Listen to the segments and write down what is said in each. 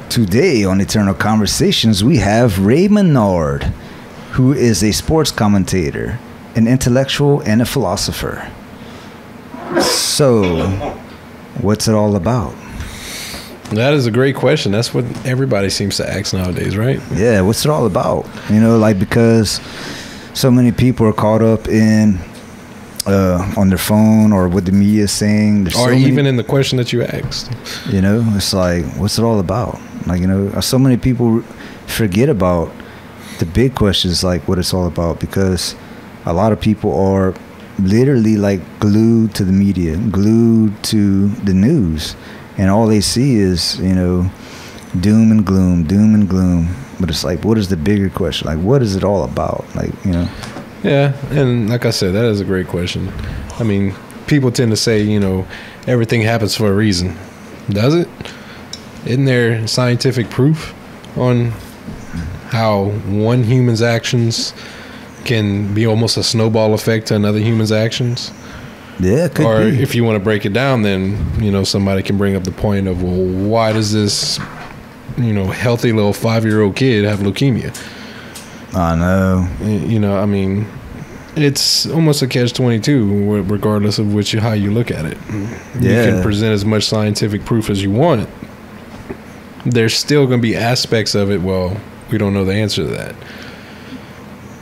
Today on Eternal Conversations, we have Ray Menard, who is a sports commentator, an intellectual, and a philosopher. So, what's it all about? That is a great question. That's what everybody seems to ask nowadays, right? Yeah, what's it all about? You know, like, because so many people are caught up in on their phone or what the media is saying. Or even in the question that you asked. You know, it's like, what's it all about? Like, you know, so many people forget about the big questions, like what it's all about, because a lot of people are literally like glued to the media, glued to the news, and all they see is, you know, doom and gloom. But it's like, what is the bigger question? Like, what is it all about? Like, you know. Yeah, and like I said, that is a great question. I mean, people tend to say, you know, everything happens for a reason. Does it? Isn't there scientific proof on how one human's actions can be almost a snowball effect to another human's actions? Yeah, it could or be. if you want to break it down, then, you know, somebody can bring up the point of, well, why does this, you know, healthy little 5-year-old kid have leukemia? I know. You know, I mean, it's almost a catch-22, regardless of how you look at it. Yeah. You can present as much scientific proof as you want. There's still going to be aspects of it, well, we don't know the answer to that.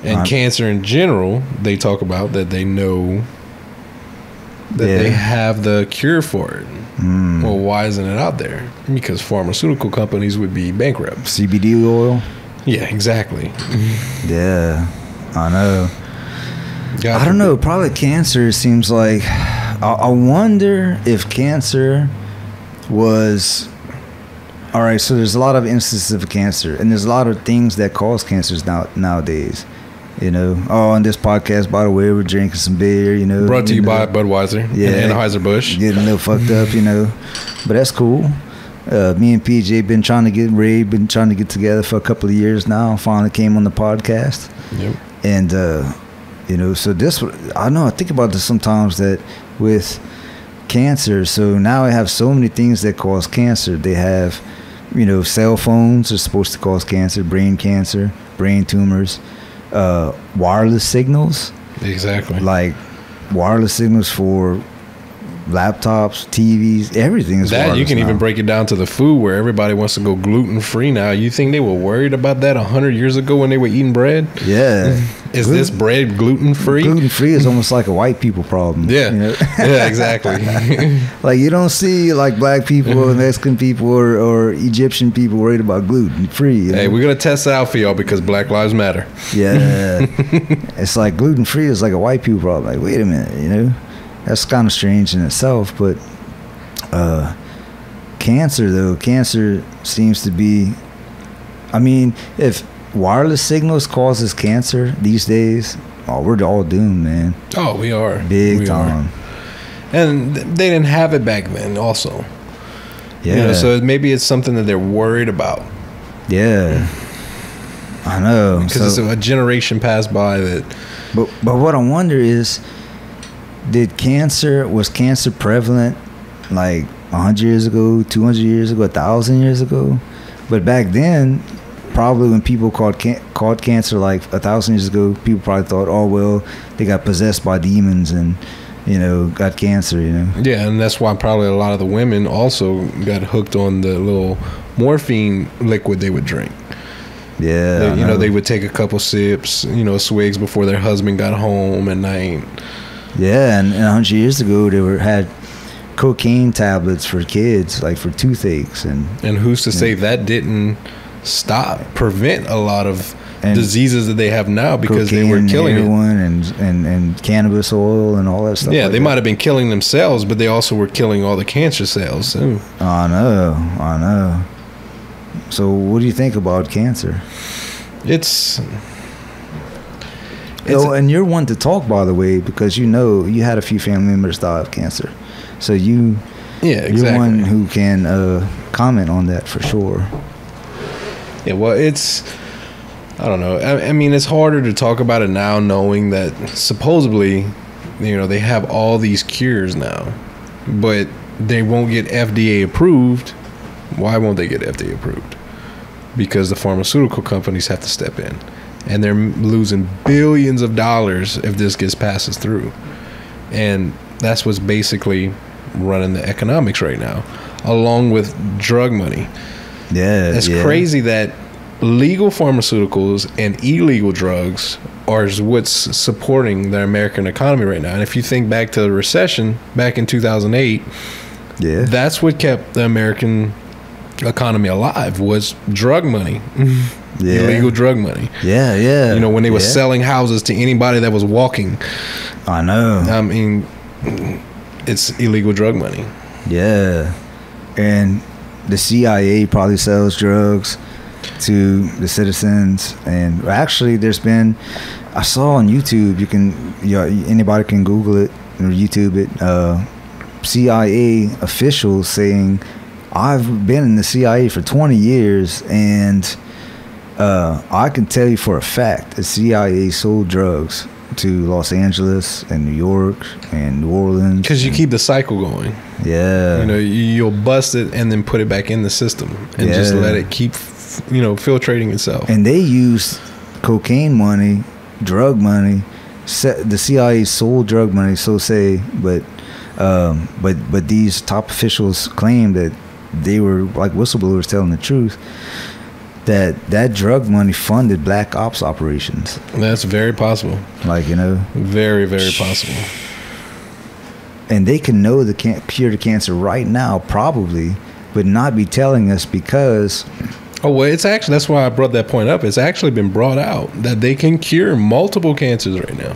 And cancer in general, they talk about that they know that they have the cure for it. Well, why isn't it out there? Because pharmaceutical companies would be bankrupt. CBD oil? Yeah, exactly. Yeah, I know. I don't know. Probably cancer seems like. I wonder if cancer was. All right, so there's a lot of instances of cancer, and there's a lot of things that cause cancers nowadays. You know, on this podcast, by the way, we're drinking some beer. You know, brought to you by Budweiser and Anheuser-Busch. Getting a little fucked up, you know, but that's cool. Me and PJ been trying to get together for a couple of years now. Finally came on the podcast. Yep. And you know, so this, I know, I think about this sometimes, that with cancer, so now I have so many things that cause cancer. They have, you know, cell phones are supposed to cause cancer, brain tumors, wireless signals. Exactly. Like wireless signals for laptops, TVs, everything is that. You can now. Even break it down to the food, where everybody wants to go gluten-free now. You think they were worried about that 100 years ago when they were eating bread? Yeah. Is this bread gluten-free? Gluten-free is almost like a white people problem. Yeah. You know? Yeah, exactly. Like, you don't see like black people or Mexican people or Egyptian people worried about gluten-free. You know? Hey, we're going to test it out for y'all because Black Lives Matter. Yeah. It's like gluten-free is like a white people problem. Like, wait a minute, you know? That's kind of strange in itself, but cancer seems to be, I mean, if wireless signals causes cancer these days, we're all doomed, man. Oh, we are. Big time. And they didn't have it back then also. Yeah. You know, so maybe it's something that they're worried about. Yeah. I know. Because a generation passed by that. But what I wonder is, was cancer prevalent like 100 years ago, 200 years ago, 1,000 years ago? But back then, probably when people caught cancer like 1,000 years ago, people probably thought, oh, well, they got possessed by demons and, you know, got cancer, you know? Yeah, and that's why probably a lot of the women also got hooked on the little morphine liquid they would drink. Yeah. You know, they would take a couple sips, you know, swigs before their husband got home at night. Yeah, and 100 years ago, they had cocaine tablets for kids, like for toothaches. And who's to say that didn't prevent a lot of diseases that they have now, because they were killing heroin and cannabis oil and all that stuff. Yeah, like they that. might have been killing themselves, but they also were killing all the cancer cells too. I know. So what do you think about cancer? And you're one to talk, by the way, because you know you had a few family members die of cancer. So you're one who can comment on that for sure. Yeah, well, I don't know. I mean, it's harder to talk about it now, knowing that supposedly, you know, they have all these cures now, but they won't get FDA approved Why won't they get FDA approved? Because the pharmaceutical companies have to step in, and they're losing billions of dollars if this gets passes through. And that's what's basically running the economics right now, along with drug money. Yeah, it's crazy that legal pharmaceuticals and illegal drugs are what's supporting the American economy right now. And if you think back to the recession back in 2008, that's what kept the American economy alive, was drug money. Illegal drug money. You know, when they were selling houses to anybody that was walking. I know. I mean, it's illegal drug money. Yeah. And the CIA probably sells drugs to the citizens. And actually, there's been, I saw on YouTube, anybody can Google it or YouTube it, CIA officials saying, I've been in the CIA for 20 years, and I can tell you for a fact the CIA sold drugs to Los Angeles and New York and New Orleans. Because you keep the cycle going. Yeah. You know, you'll bust it and then put it back in the system and just let it keep, filtrating itself. And they use cocaine money, drug money. The CIA sold drug money, so say, but these top officials claim that they were like whistleblowers telling the truth, that drug money funded black ops operations. That's very possible. Very, very possible. And they can know the cure to cancer right now, probably, but not be telling us because... Oh, well, it's actually, that's why I brought that point up. It's actually been brought out that they can cure multiple cancers right now.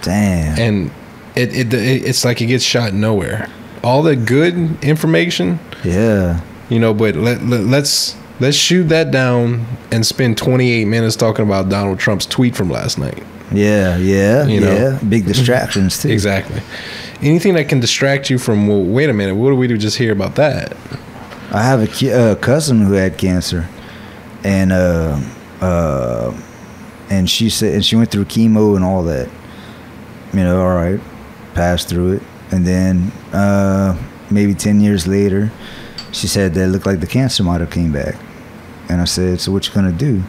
Damn. And it's like it gets shot nowhere. All the good information. Yeah. But let's shoot that down and spend 28 minutes talking about Donald Trump's tweet from last night. Yeah. Big distractions too. Exactly. Anything that can distract you from, well, wait a minute, what do we do just hear about that? I have a cousin who had cancer, and she said, and she went through chemo and all that. All right, passed through it, and then maybe 10 years later, she said that it looked like the cancer might have came back. And I said, so what you gonna do?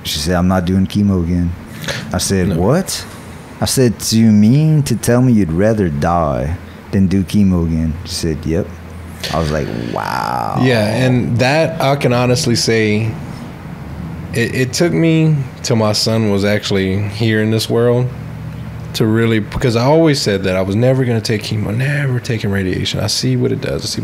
She said, I'm not doing chemo again. I said, no. What? I said, do you mean to tell me you'd rather die than do chemo again? She said, yep. I was like, wow. Yeah, and that I can honestly say, it took me till my son was actually here in this world to really, because I always said that I was never going to take chemo, never taking radiation. I see what it does.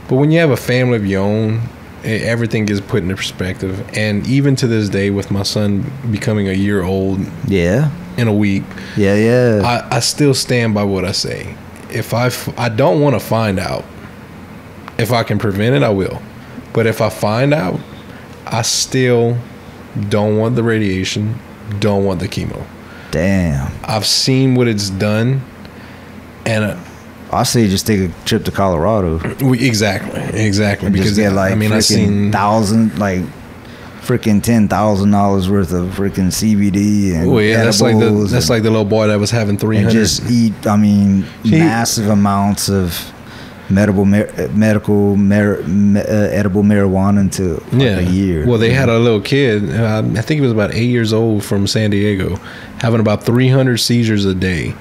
But when you have a family of your own, everything gets put into perspective. And even to this day, with my son becoming a year old in a week, I still stand by what I say. If I don't want to find out. If I can prevent it, I will. But if I find out, I still don't want the radiation, don't want the chemo. Damn. I've seen what it's done, and I say just take a trip to Colorado. Exactly. Because I've seen freaking $10,000 worth of freaking CBD and edibles. That's like the little boy that was having 300. And just eat. Massive amounts of edible marijuana into a year. Well, they had a little kid, I think he was about 8 years old, from San Diego, having about 300 seizures a day.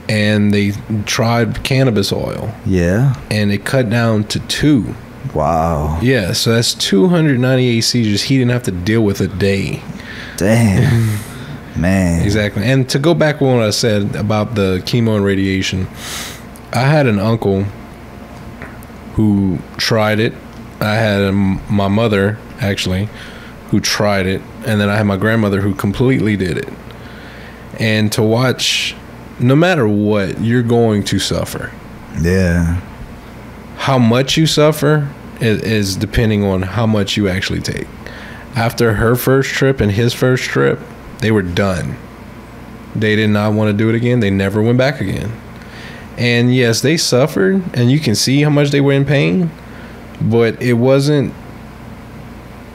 And they tried cannabis oil. Yeah. And it cut down to 2. Wow. Yeah, so that's 298 seizures he didn't have to deal with a day. Damn. Man. Exactly. And to go back on what I said about the chemo and radiation, I had an uncle who tried it. I had my mother, actually, who tried it. And then I had my grandmother who completely did it. And to watch, no matter what, you're going to suffer. Yeah. How much you suffer is depending on how much you actually take. After her first trip and his first trip, they were done. They did not want to do it again. They never went back again. And yes, they suffered, and you can see how much they were in pain, but it wasn't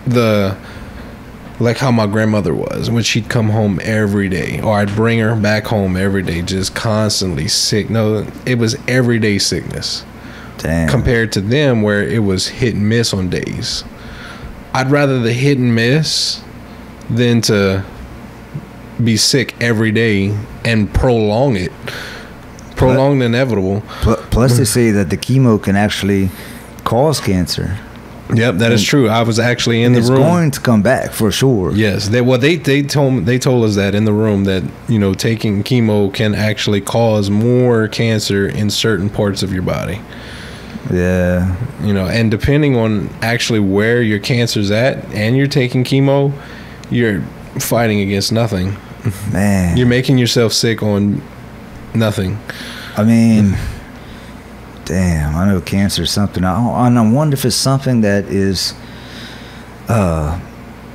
like how my grandmother was, when she'd come home every day, or I'd bring her back home every day, just constantly sick. No, it was everyday sickness. Damn. compared to them where it was hit and miss on days. I'd rather the hit and miss than to be sick every day and prolong the inevitable. Plus, they say that the chemo can actually cause cancer. Yep, that is true. I was actually in the room. It's going to come back for sure. Yes, they told us that in the room that, you know, taking chemo can actually cause more cancer in certain parts of your body. Yeah. You know, and depending on actually where your cancer's at and you're taking chemo, you're fighting against nothing. Man. You're making yourself sick on nothing. I mean, damn, I know cancer is something. I wonder if it's something that is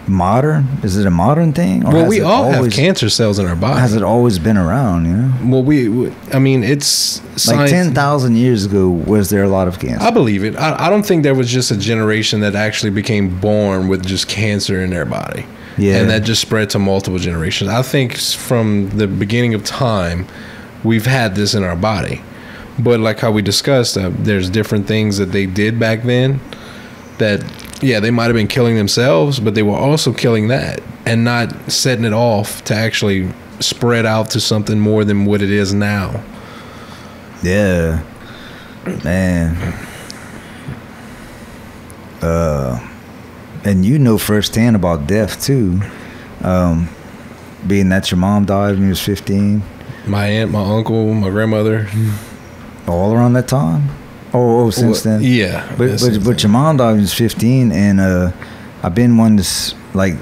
modern. Is it a modern thing? Or well, we all have cancer cells in our body. Has it always been around, you know? Well, I mean, it's like 10,000 years ago, was there a lot of cancer? I believe it. I don't think there was just a generation that actually became born with just cancer in their body. Yeah. And that just spread to multiple generations. I think from the beginning of time, we've had this in our body. But like how we discussed, there's different things that they did back then that, yeah, they might have been killing themselves, but they were also killing that and not setting it off to actually spread out to something more than what it is now. Yeah. Man. And you know firsthand about death too. Being that your mom died when you was 15. My aunt, my uncle, my grandmother. All around that time? Oh, since then? Yeah. But your mom died when you was 15, and I've been one to, like,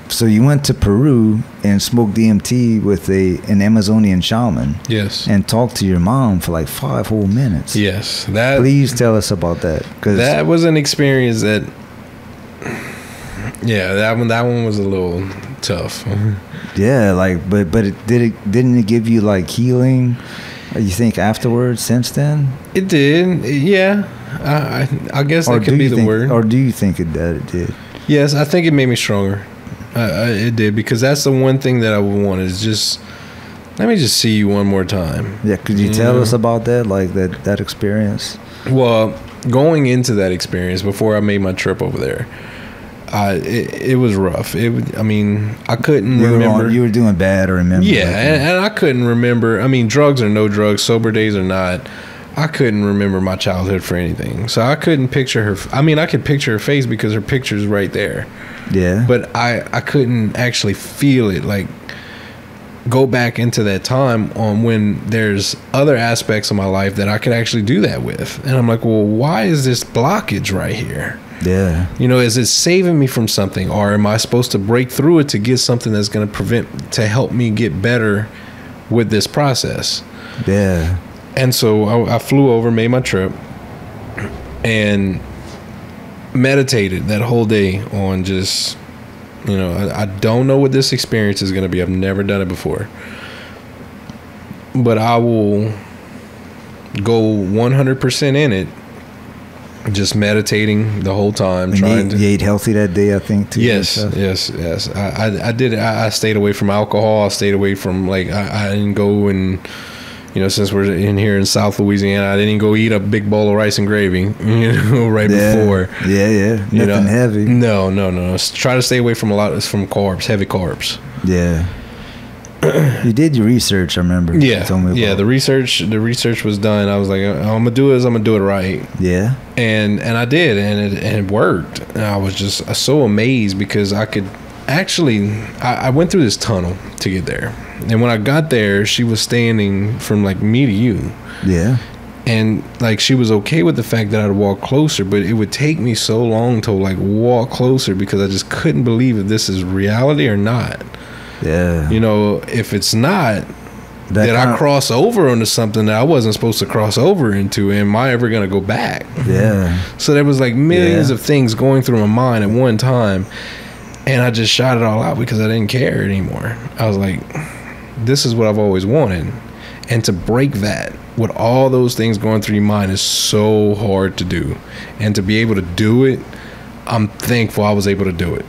so you went to Peru and smoked DMT with an Amazonian shaman. Yes. And talked to your mom for like 5 whole minutes. Yes. Please tell us about that. That was an experience that, yeah, that one was a little tough. Yeah, like, but didn't it give you like healing? You think afterwards? Since then, it did. Yeah, I guess that could be the word. Or do you think that it did? Yes, I think it made me stronger. It did, because that's the one thing that I would want is just let me just see you one more time. Yeah, could you tell us about that, like that experience? Well, going into that experience before I made my trip over there. It was rough. I mean, I couldn't remember. You were doing bad, or remember? Yeah, and I couldn't remember. I mean, drugs or no drugs, sober days or not, I couldn't remember my childhood for anything. So I couldn't picture her. I mean, I could picture her face because her picture's right there. Yeah. But I couldn't actually feel it, like go back into that time on when there's other aspects of my life that I could actually do that with. And I'm like, well, why is this blockage right here? Yeah. You know, is it saving me from something, or am I supposed to break through it to get something that's going to help me get better with this process? Yeah. And so I flew over, made my trip, and meditated that whole day on just, you know, I don't know what this experience is going to be. I've never done it before. But I will go 100% in it. Just meditating the whole time, and you ate healthy that day, I think, too. Yes. I did. I stayed away from alcohol. I stayed away from, like, I didn't go and, you know, since we're in here in South Louisiana, I didn't go eat a big bowl of rice and gravy, you know, before. Yeah. Nothing heavy. No. Try to stay away from carbs, heavy carbs. Yeah. You did your research, I remember. Yeah, the research was done. I was like, I'm gonna do it right. Yeah, and I did, and it worked. And I was just so amazed because I could actually. I went through this tunnel to get there, and when I got there, she was standing from like me to you. Yeah. And like she was okay with the fact that I'd walk closer, but it would take me so long to like walk closer because I just couldn't believe if this is reality or not. Yeah. You know, if it's not, did I cross over into something that I wasn't supposed to cross over into? Am I ever going to go back? Yeah. So there was like millions of things going through my mind at one time. And I just shot it all out because I didn't care anymore. I was like, this is what I've always wanted. And to break that with all those things going through your mind is so hard to do. And to be able to do it, I'm thankful I was able to do it.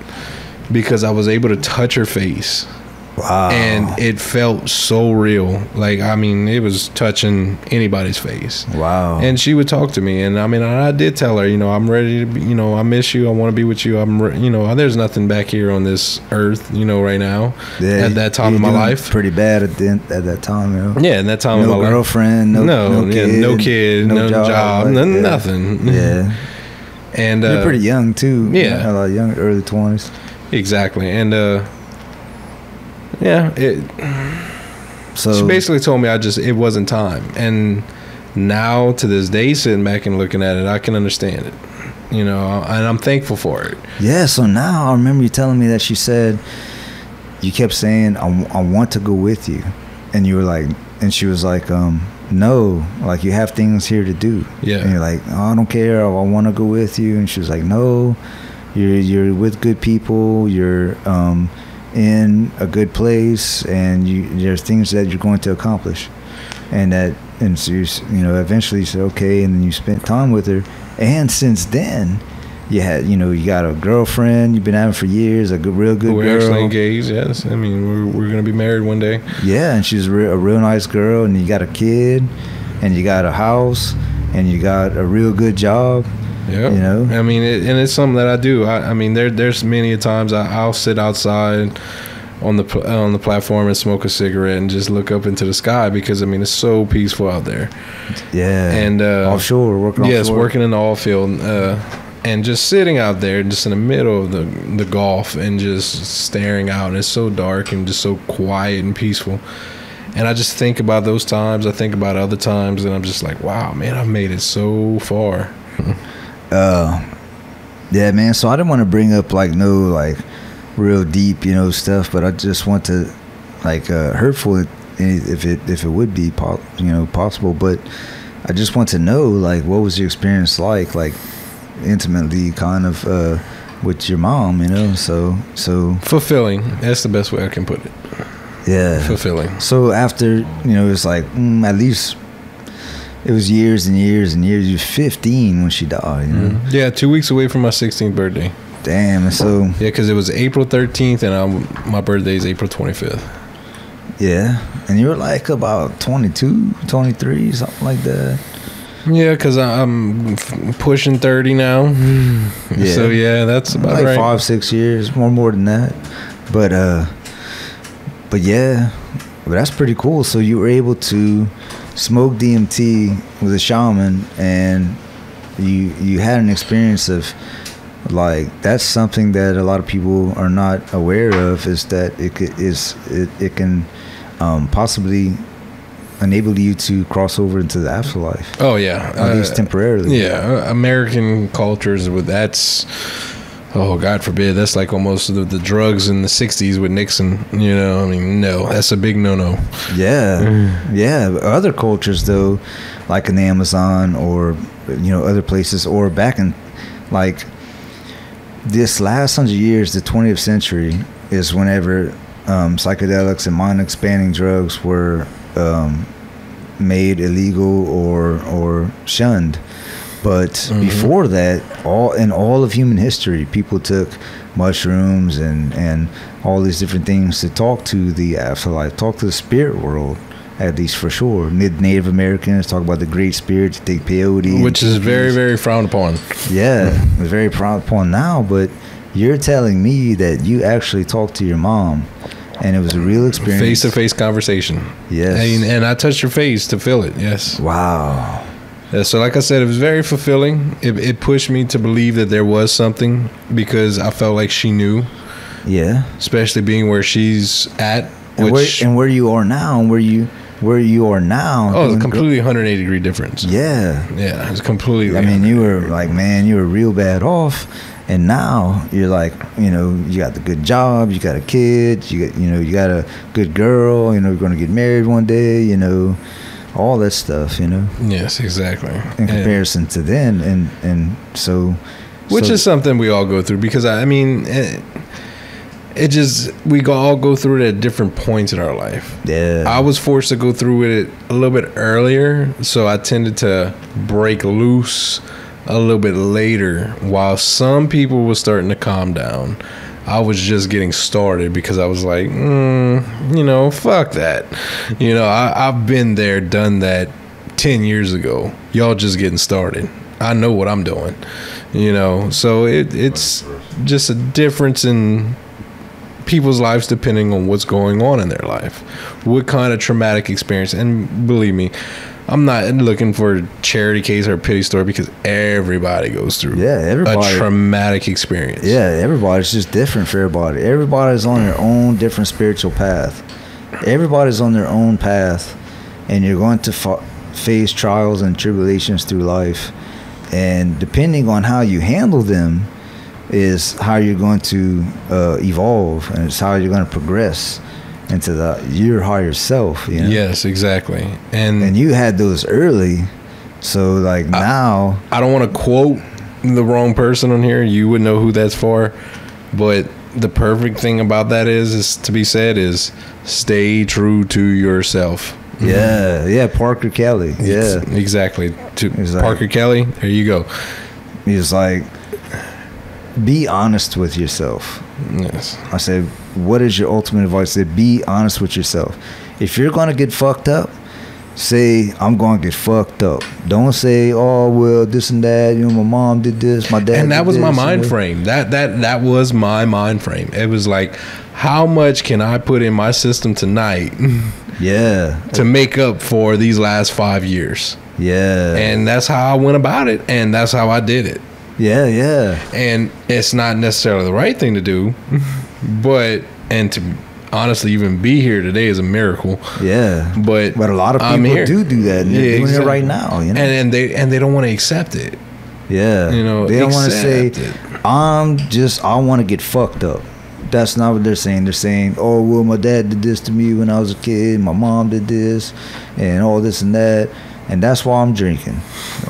Because I was able to touch her face. Wow. And it felt so real. Like, I mean, it was touching anybody's face. Wow. And she would talk to me, and I mean, I did tell her, you know, I'm ready to be, you know, I miss you, I want to be with you, you know, there's nothing back here on this earth, you know, right now. Yeah, at that time of my life, pretty bad at that time, you know. Yeah, in that time no of my girlfriend, life, no kid, no job, like, nothing. Yeah. And you're pretty young too. Yeah, a lot young, early 20s. Exactly. And so she basically told me it wasn't time. And now to this day, sitting back and looking at it, I can understand it, you know, and I'm thankful for it. Yeah. So now I remember you telling me that she said, you kept saying, I want to go with you. And you were like, and she was like, no, like, you have things here to do. Yeah. And you're like, oh, I don't care, I want to go with you. And she was like, no, you're with good people, you're in a good place, and there's things that you're going to accomplish. And so you know, eventually you said okay, and then you spent time with her. And since then, you got a girlfriend you've been having for years, real good girl. We're actually engaged, yes. I mean, we're going to be married one day. Yeah, and she's a real nice girl, and you got a kid, and you got a house, and you got a real good job. Yeah, you know. I mean, and it's something that I do. I mean, there's many a times I'll sit outside on the platform and smoke a cigarette and just look up into the sky, because I mean, it's so peaceful out there. Yeah, and offshore, working. Yes, offshore. Working in the oil field, and just sitting out there, just in the middle of the Gulf, and just staring out, and it's so dark and just so quiet and peaceful. And I just think about those times. I think about other times, and I'm just like, wow, man, I've made it so far. Yeah, man. So I didn't want to bring up no real deep, you know, stuff, but I just want to hurtful if it would be possible. But I just want to know, like, what was your experience like intimately, kind of with your mom, you know? So fulfilling. That's the best way I can put it. Yeah, fulfilling. So after, you know, it's like at least. It was years and years and years. You were 15 when she died, you know? Mm-hmm. Yeah, 2 weeks away from my 16th birthday. Damn, so... Yeah, because it was April 13th, and my birthday is April 25th. Yeah, and you were like about 22, 23, something like that. Yeah, because I'm pushing 30 now. Yeah. So, yeah, that's about like right. 5-6 years, more than that. But yeah, but that's pretty cool. So you were able to... smoke DMT with a shaman, and you had an experience of, like, that's something that a lot of people are not aware of, is that it can possibly enable you to cross over into the afterlife. Oh yeah, at least temporarily. Yeah, American cultures with that's. Oh, God forbid. That's like almost the drugs in the 60s with Nixon. You know, I mean, no, that's a big no-no. Yeah. Yeah. Other cultures, though, like in the Amazon or, you know, other places, or back in, like, this last 100 years, the 20th century, is whenever psychedelics and mind-expanding drugs were made illegal or shunned. But before that, all of human history, people took mushrooms and all these different things to talk to the afterlife, talk to the spirit world, at least for sure. Native Americans talk about the Great Spirit, to take peyote. Which is very, very frowned upon. Yeah, it's very frowned upon now, but you're telling me that you actually talked to your mom, and it was a real experience. Face-to-face conversation. Yes. And I touched your face to feel it, yes. Wow. Yeah, so like I said, it was very fulfilling. It pushed me to believe that there was something, because I felt like she knew. Yeah. Especially being where she's at. And where you are now, and where you are now. Oh, it's a completely 180-degree difference. Yeah. Yeah, it's completely. I mean, you were like, man, you were real bad off. And now you're like, you know, you got the good job, you got a kid, you got a good girl, you know, you're going to get married one day, you know. All that stuff, you know. Yes, exactly. In comparison to then, and so, which is something we all go through, because I mean, we all go through it at different points in our life. Yeah. I was forced to go through it a little bit earlier, so I tended to break loose a little bit later, while some people were starting to calm down, I was just getting started because I was like, fuck that. I've been there, done that 10 years ago. Y'all just getting started. I know what I'm doing, so it's just a difference in people's lives depending on what's going on in their life, what kind of traumatic experience. And believe me, I'm not looking for a charity case or a pity story, because everybody goes through a traumatic experience. Yeah, everybody's just different for everybody. Everybody's on their own different spiritual path. Everybody's on their own path, and you're going to face trials and tribulations through life. And depending on how you handle them is how you're going to evolve, and it's how you're going to progress into your higher self. Yes, exactly. And you had those early, so like now I don't want to quote the wrong person on here. You would know who that's for, but the perfect thing about that is to be said is stay true to yourself. Yeah, Parker Kelly. Yeah, exactly. Parker Kelly. There you go. He's like, be honest with yourself. Yes. I said, what is your ultimate advice? I said, be honest with yourself. If you're going to get fucked up, say, I'm going to get fucked up. Don't say, oh, well, this and that. My mom did this, my dad And that did was this, my mind frame. That was my mind frame. It was like, how much can I put in my system tonight to make up for these last 5 years? Yeah. And that's how I went about it, and that's how I did it. Yeah. And it's not necessarily the right thing to do, and to honestly even be here today is a miracle. Yeah. But a lot of people do that, and they're doing it right now. And they don't want to accept it. Yeah. They don't want to say, I want to get fucked up. That's not what they're saying. They're saying, oh, well, my dad did this to me when I was a kid. My mom did this and all this and that. And that's why I'm drinking,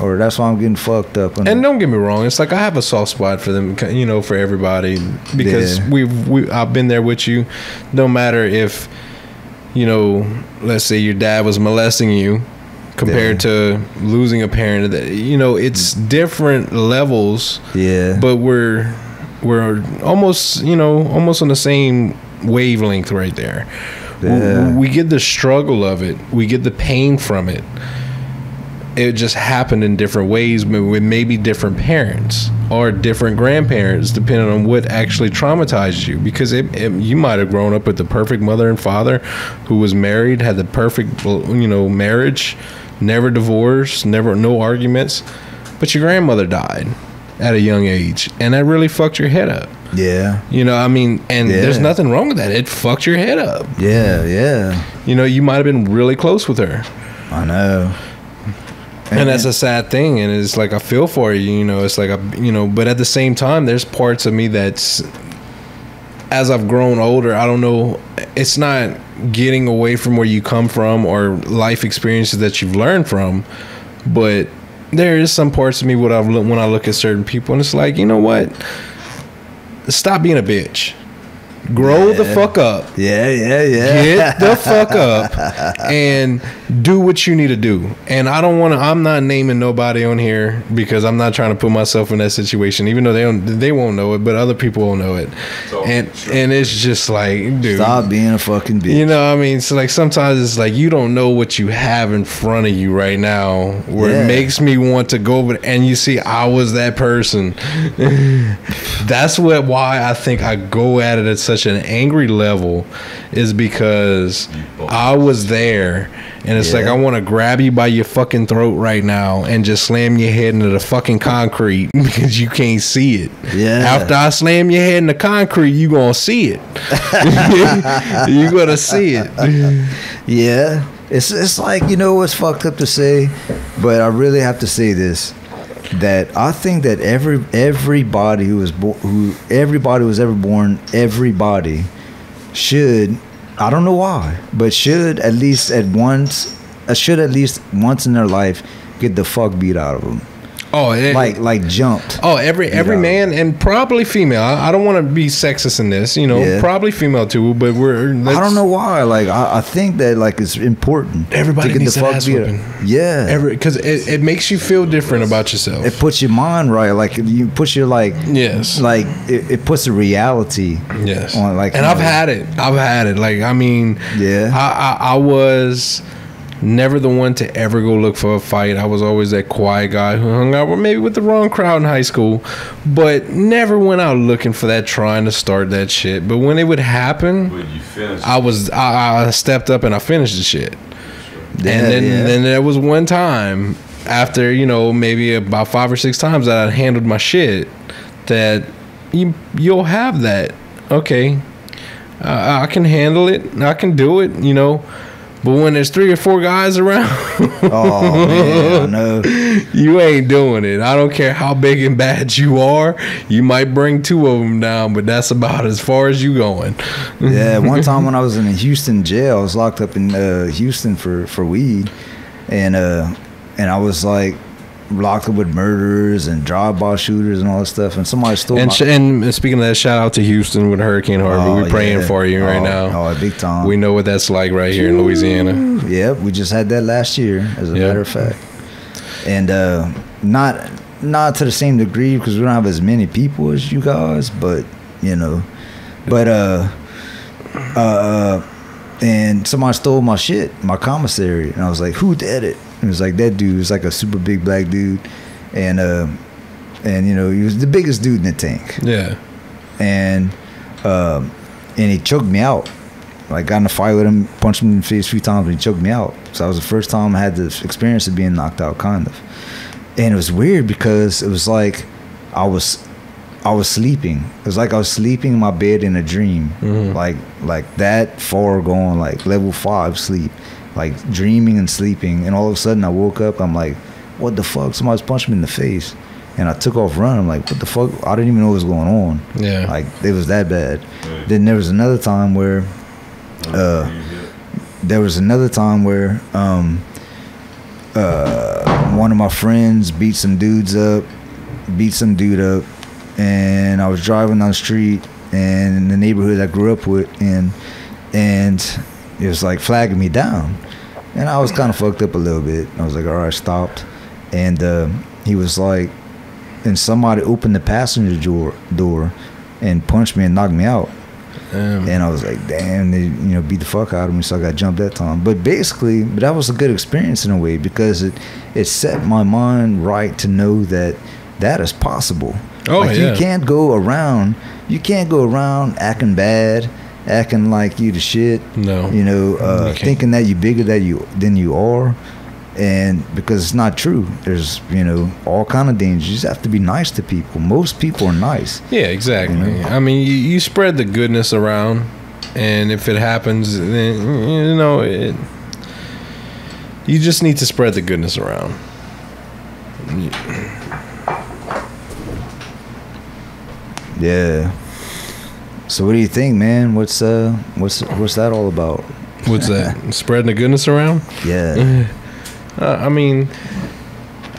or that's why I'm getting fucked up. And don't get me wrong, it's like I have a soft spot for them, for everybody, because I've been there with you. No matter if, let's say your dad was molesting you, compared to losing a parent, it's different levels. Yeah. But we're almost on the same wavelength right there. Yeah. We get the struggle of it. We get the pain from it. It just happened in different ways with maybe different parents or different grandparents, depending on what actually traumatized you. Because you might have grown up with the perfect mother and father who was married, had the perfect, marriage, never divorced, no arguments. But your grandmother died at a young age, and that really fucked your head up. Yeah. There's nothing wrong with that. It fucked your head up. Yeah. You might have been really close with her. I know. And that's a sad thing, and it's like I feel for you, it's like but at the same time, there's parts of me that's, as I've grown older, I don't know, it's not getting away from where you come from or life experiences that you've learned from, but there is some parts of me when I look at certain people, and it's like, you know what? Stop being a bitch. Grow the fuck up. Yeah. Get the fuck up and do what you need to do. And I'm not naming nobody on here because I'm not trying to put myself in that situation, even though they won't know it, but other people will know it. And it's just like, dude, stop being a fucking bitch. So like sometimes it's like you don't know what you have in front of you right now, where it makes me want to go over, and you see, I was that person. That's why I think I go at it at such an angry level, is because I was there, and it's like I want to grab you by your fucking throat right now and just slam your head into the fucking concrete because you can't see it. Yeah. After I slam your head in the concrete, you gonna see it. You gonna see it. Yeah. It's like, it's fucked up to say, but I really have to say this. That I think that everybody everybody was ever born, everybody should, I don't know why, but should at least once in their life get the fuck beat out of them. like jumped. Oh, every man and probably female. I don't want to be sexist in this, probably female too. But I don't know why. Like I think that like it's important. Everybody needs an ass whipping. Yeah, because it makes you feel different about yourself. It puts your mind right. Like you puts your yes. Like it puts a reality. Yes. On like. And I've had it. Like I mean. Yeah. I was never the one to ever go look for a fight. I was always that quiet guy who hung out maybe with the wrong crowd in high school, but never went out looking for that, trying to start that shit. But when it would happen, I stepped up and I finished the shit. Yeah, and then there was one time after, maybe about 5 or 6 times that I handled my shit that you'll have that. Okay. I can handle it. I can do it, But when there's 3 or 4 guys around, oh man, I know. You ain't doing it. I don't care how big and bad you are. You might bring 2 of them down, but that's about as far as you going. Yeah, one time when I was in a Houston jail, I was locked up in Houston for weed, and I was like locked up with murderers and drive-by shooters and all that stuff, and somebody stole and speaking of that, shout out to Houston with Hurricane Harvey. We're praying for you right now. Oh, big time. We know what that's like right here in Louisiana. Yeah, we just had that last year, as a matter of fact. And not to the same degree because we don't have as many people as you guys, but and somebody stole my shit, my commissary, and I was like, who did it? It was like that dude was like a super big black dude, and he was the biggest dude in the tank. Yeah. And he choked me out. Like got in a fight with him, punched him in the face a few times, and he choked me out. So that was the first time I had the experience of being knocked out, kind of. And it was weird because it was like I was sleeping. It was like I was sleeping in my bed in a dream, like that far gone, like level 5 sleep. Like dreaming and sleeping, and all of a sudden I woke up. I'm like, what the fuck? Somebody's punched me in the face, and I took off running. I'm like, what the fuck? I didn't even know what was going on. Yeah, like it was that bad. Right. Then there was another time where one of my friends beat some dude up, and I was driving down the street and in the neighborhood I grew up with, and it was like flagging me down, and I was kind of fucked up a little bit. I was like, all right, stopped, and he was like, and somebody opened the passenger door and punched me and knocked me out. And I was like, damn, they beat the fuck out of me, so I got jumped that time. But basically, that was a good experience in a way because it set my mind right to know that is possible. Oh, like, yeah. You can't go around acting bad, acting like you the shit. No. Thinking that you're bigger than you are. And because it's not true. There's, all kind of dangers. You just have to be nice to people. Most people are nice. Yeah, exactly. I mean, you spread the goodness around, and if it happens, then, you just need to spread the goodness around. Yeah. So what do you think, man? What's that all about? What's that? Spreading the goodness around? Yeah. I mean,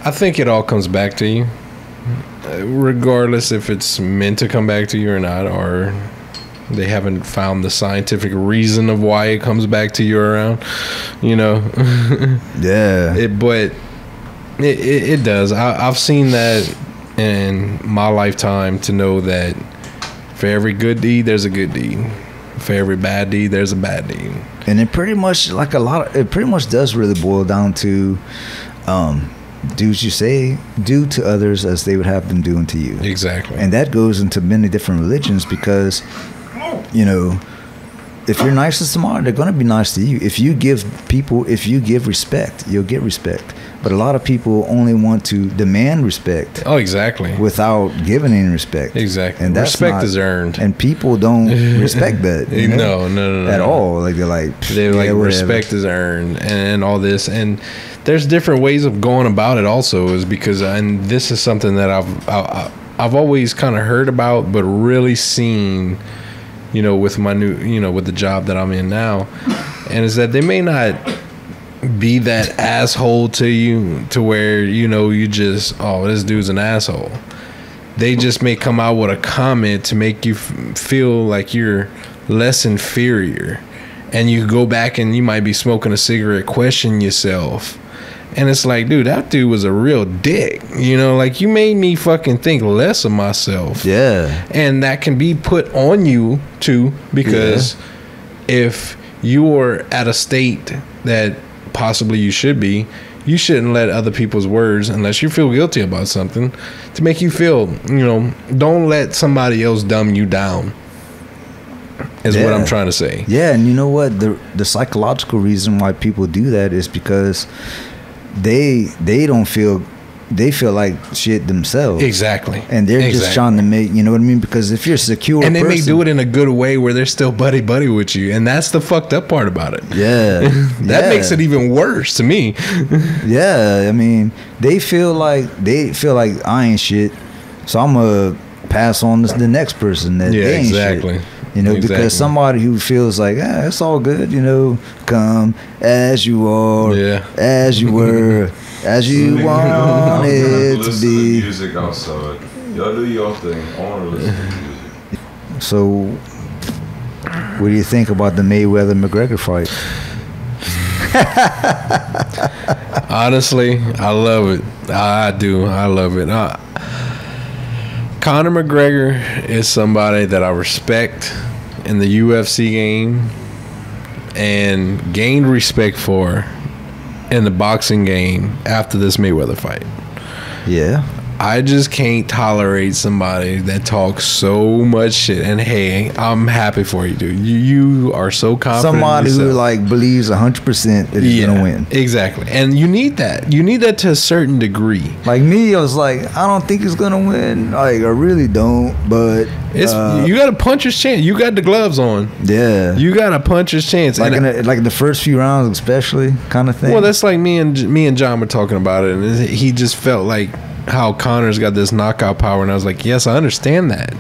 I think it all comes back to you, regardless if it's meant to come back to you or not, or they haven't found the scientific reason of why it comes back to you around, Yeah. It does. I've seen that in my lifetime to know that for every good deed, there's a good deed. For every bad deed, there's a bad deed. And it pretty much does really boil down to do to others as they would have them doing to you. Exactly. And that goes into many different religions because, if you're nice to somebody, they're going to be nice to you. If you give respect, you'll get respect. But a lot of people only want to demand respect. Oh, exactly. Without giving any respect. Exactly. And respect is earned. And people don't respect that. No. At all. Like they're like respect is earned and all this. And there's different ways of going about it also, is because, and this is something that I've always kind of heard about, but really seen, with my new, with the job that I'm in now, and is that they may not be that asshole to you to where, you know, you just, oh, this dude's an asshole. They just may come out with a comment to make you feel like you're less inferior. And you go back and you might be smoking a cigarette, question yourself. And it's like, dude, that dude was a real dick. You know, like, you made me fucking think less of myself. Yeah. And that can be put on you too, because if you are at a state that possibly you should be, you shouldn't let other people's words, unless you feel guilty about something, to make you feel, you know, don't let somebody else dumb you down, is what I'm trying to say. Yeah, and you know what? The psychological reason why people do that is because they don't feel, they feel like shit themselves. Exactly. And they're just trying to make, you know what I mean? Because if you're secure, and they may do it in a good way where they're still buddy with you, and that's the fucked up part about it. Yeah. That makes it even worse to me. Yeah, I mean, they feel like I ain't shit, so I'm gonna pass on to the next person that they ain't shit. You know, because somebody who feels like, it's all good, you know, come as you are, as you were, as you wanted to be. Music outside. Y'all do your thing. I want to listen to music. So, what do you think about the Mayweather-McGregor fight? Honestly, I love it. I do. I love it. Conor McGregor is somebody that I respect in the UFC game and gained respect for in the boxing game after this Mayweather fight. Yeah. I just can't tolerate somebody that talks so much shit. And hey, I'm happy for you, dude. You are so confident. Somebody who like believes 100% that he's gonna win. Exactly, and you need that. You need that to a certain degree. Like me, I was like, I don't think he's gonna win. Like, I really don't. But it's you got a puncher's chance. You got the gloves on. Yeah, you got a puncher's chance. Like in the first few rounds, especially, kind of thing. Well, that's like me and John were talking about it, and he just felt like how Conor's got this knockout power, and I was like, yes, I understand that,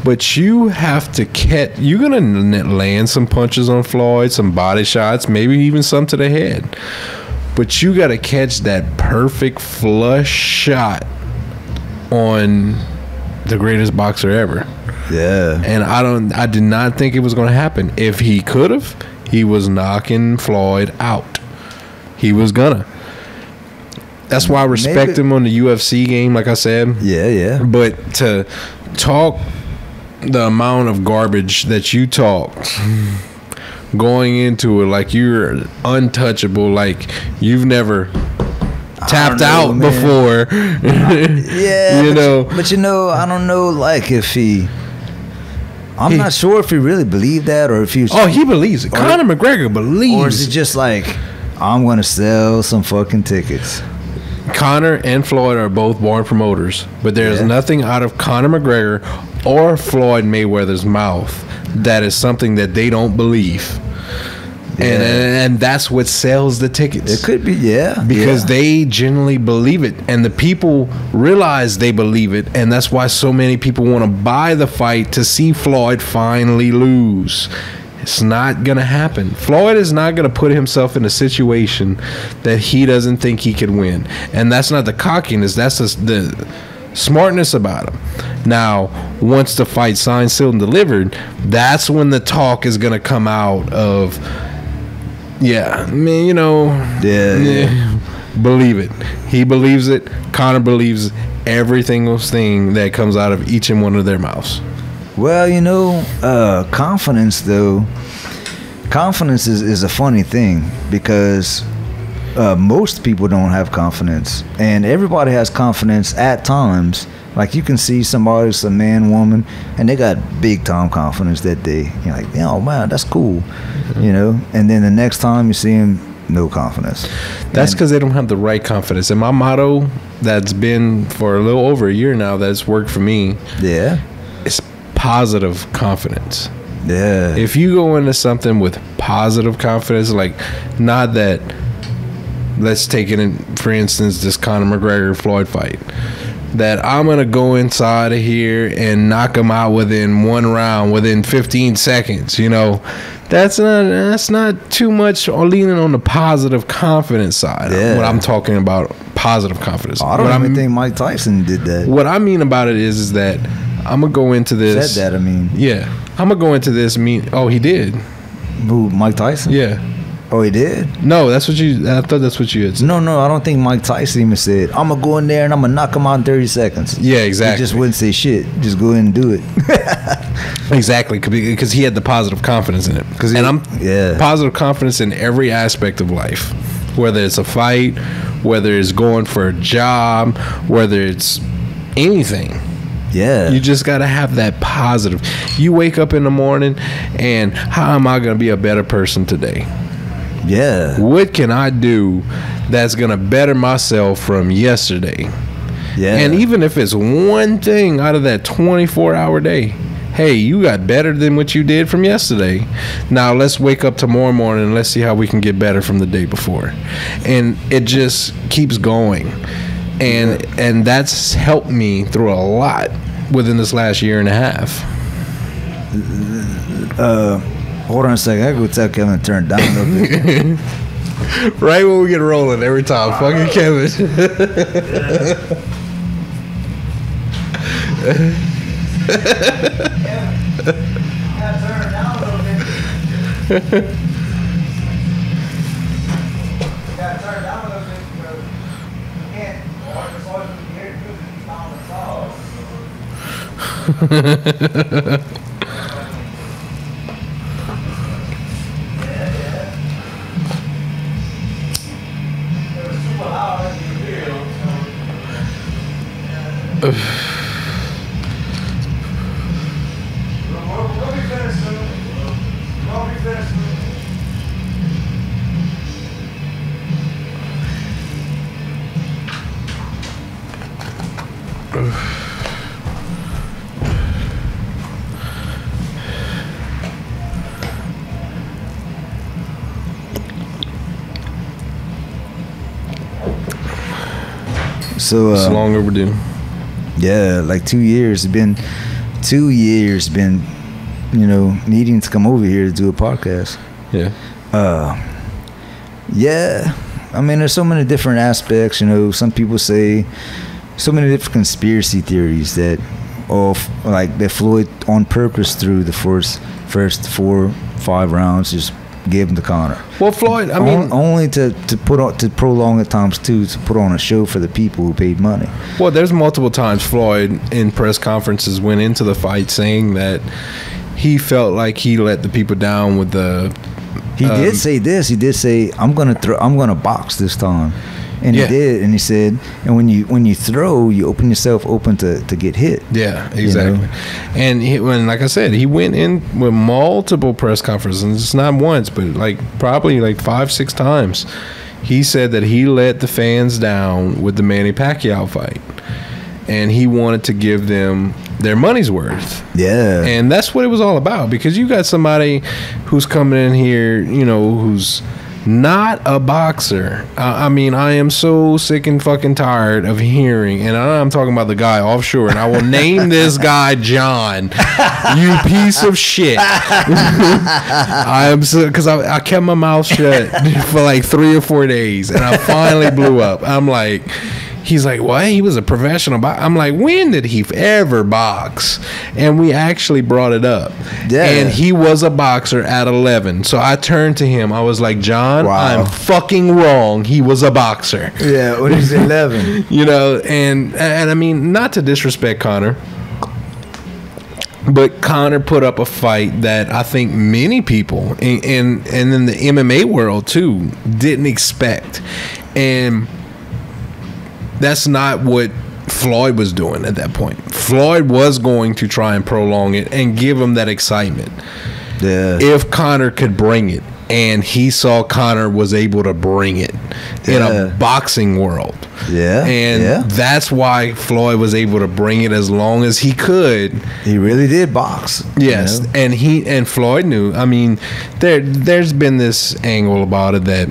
but you have to catch. You're gonna land some punches on Floyd, some body shots, maybe even some to the head, but you got to catch that perfect flush shot on the greatest boxer ever. Yeah, and I did not think it was going to happen. If he could have, he was knocking Floyd out. He was gonna. That's why I respect him on the UFC game, like I said. Yeah. But to talk the amount of garbage that you talked going into it, like you're untouchable, like you've never tapped out before. Yeah, you know. But you know, I don't know, like if I'm not sure if he really believed that, or if he was. Oh, he believes it. Conor McGregor believes. Or is it just like, I'm gonna sell some fucking tickets? Conor and Floyd are both born promoters, but there's nothing out of Conor McGregor or Floyd Mayweather's mouth that is something that they don't believe. And that's what sells the tickets. It could be, because they genuinely believe it, and the people realize they believe it, and that's why so many people want to buy the fight to see Floyd finally lose. It's not gonna happen. Floyd is not gonna put himself in a situation that he doesn't think he could win, and that's not the cockiness. That's just the smartness about him. Now, once the fight's signed, sealed, and delivered, that's when the talk is gonna come out of, I mean, you know, believe it. He believes it. Conor believes every single thing that comes out of each and one of their mouths. Well, you know, confidence, though, is a funny thing, because most people don't have confidence, and everybody has confidence at times. Like, you can see somebody, it's a man, woman, and they got big time confidence that day. You're like, oh man, that's cool, you know. And then the next time you see him, no confidence. That's because they don't have the right confidence. And my motto, that's been for a little over a year now, that's worked for me. Yeah. It's positive confidence. Yeah. If you go into something with positive confidence, like, not that, let's take it in, for instance, this Conor McGregor Floyd fight. that I'm gonna go inside of here and knock him out within one round, within 15 seconds. You know, that's not too much leaning on the positive confidence side. Yeah. What I'm talking about, positive confidence. I don't even think Mike Tyson did that. What I mean about it is that I'm gonna go into this. Said that, I mean. Yeah, I'm gonna go into this. Oh, he did. Who, Mike Tyson? Yeah. Oh, he did? No, that's what you. I thought that's what you had said. No, I don't think Mike Tyson even said, I'm going to go in there and I'm going to knock him out in 30 seconds. Yeah, exactly. He just wouldn't say shit. Just go in and do it. Exactly, because he had the positive confidence in it. Positive confidence in every aspect of life, whether it's a fight, whether it's going for a job, whether it's anything. Yeah. You just got to have that positive. You wake up in the morning and how am I going to be a better person today? Yeah. What can I do that's going to better myself from yesterday? Yeah. And even if it's one thing out of that 24-hour day, hey, you got better than what you did from yesterday. Now let's wake up tomorrow morning and let's see how we can get better from the day before. And it just keeps going. And that's helped me through a lot within this last year and a half. Hold on a second. I go tell Kevin to turn it down a little bit. Right when we get rolling every time. Fucking Kevin. So it's long overdue. Yeah, like 2 years. It's been 2 years. Been, needing to come over here to do a podcast. Yeah. Yeah. I mean, there's so many different aspects. Some people say so many different conspiracy theories that Floyd on purpose threw the first 4-5 rounds, just gave him to Conor. Well, Floyd, I mean, only to prolong at times too, to put on a show for the people who paid money. Well, there's multiple times Floyd in press conferences went into the fight saying that he felt like he let the people down with the. He did say this. He did say, "I'm gonna box this time," and he did. And he said, "And when you throw, you open yourself open to get hit." Yeah, exactly. And like I said, he went in with multiple press conferences. It's not once, but probably 5-6 times. He said that he let the fans down with the Manny Pacquiao fight, and he wanted to give them their money's worth. Yeah. And that's what it was all about, because you got somebody who's coming in here, who's not a boxer. I mean, I am so sick and fucking tired of hearing, and I'm talking about the guy offshore, and I will name this guy John. You piece of shit. I am so, because I kept my mouth shut for 3 or 4 days, and I finally blew up. I'm like, he's like, what? He was a professional boxer. I'm like, when did he ever box? And we actually brought it up. Yeah. And he was a boxer at 11. So I turned to him. I was like, John, I'm fucking wrong. He was a boxer. Yeah, when he's 11. And I mean, not to disrespect Conor, but Conor put up a fight that I think many people, and in the MMA world too, didn't expect. And that's not what Floyd was doing at that point. Floyd was going to try and prolong it and give him that excitement. Yeah. If Conor could bring it. And he saw Conor was able to bring it in a boxing world. Yeah. And that's why Floyd was able to bring it as long as he could. He really did box. Yes. And Floyd knew. I mean, there's been this angle about it that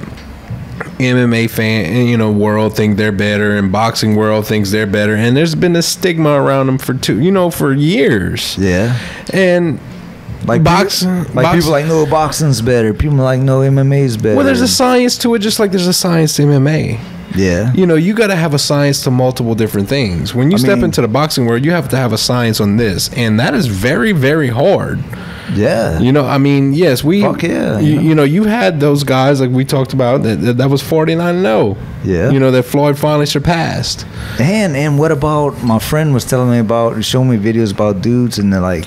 MMA fan, world think they're better, and boxing world thinks they're better, and there's been a stigma around them for years. Yeah. And Like people like, no, boxing's better. People like, no, MMA's better. Well, there's a science to it, just like there's a science to MMA. Yeah. You got to have a science to multiple different things. When you step into the boxing world, you have to have a science on this, and that is very, very hard. Yeah. Yes, we. Fuck yeah. You had those guys like we talked about that was 49-0. Yeah. That Floyd finally surpassed. And what about my friend was telling me about, showing me videos about dudes in the like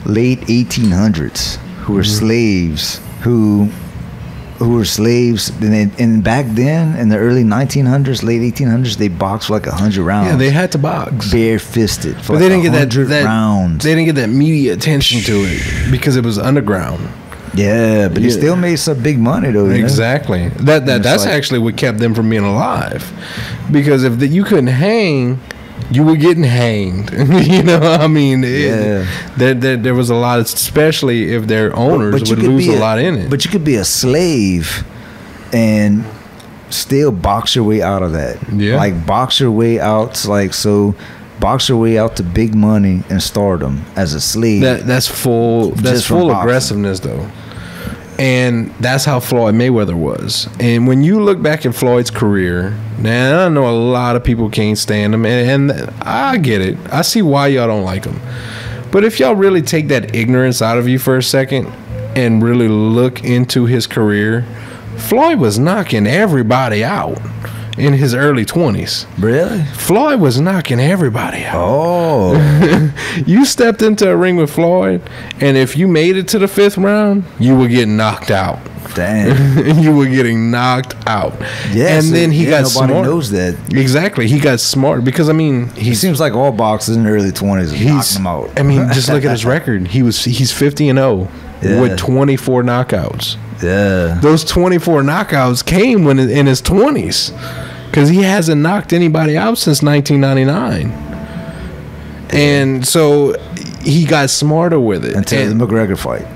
late 1800s who were slaves who were slaves, and back then in the early 1900s, late 1800s, they boxed for like 100 rounds. Yeah, they had to box bare-fisted for but like they didn't 100 get that rounds. They didn't get that media attention to it because it was underground. Yeah, but they still made some big money though. Exactly. That's actually what kept them from being alive, because if you couldn't hang, you were getting hanged. There was a lot, especially if their owners would lose a lot in it. But you could be a slave and still box your way out of that. Yeah. Like box your way out, box your way out to big money and stardom as a slave. That's full aggressiveness though. And that's how Floyd Mayweather was. And when you look back at Floyd's career, now I know a lot of people can't stand him, and I get it. I see why y'all don't like him. But if y'all really take that ignorance out of you for a second and really look into his career, Floyd was knocking everybody out in his early 20s. Really? Floyd was knocking everybody out. Oh. You stepped into a ring with Floyd, and if you made it to the 5th round, you were getting knocked out. Damn. You were getting knocked out. Yeah. And then he got smart. Nobody knows that. Exactly. He got smart because, he seems like all boxers in the early 20s knocking him out. Just look at his record. He's 50-0 with 24 knockouts. Yeah. Those 24 knockouts came in his 20s, because he hasn't knocked anybody out since 1999. And so he got smarter with it. Until the McGregor fight.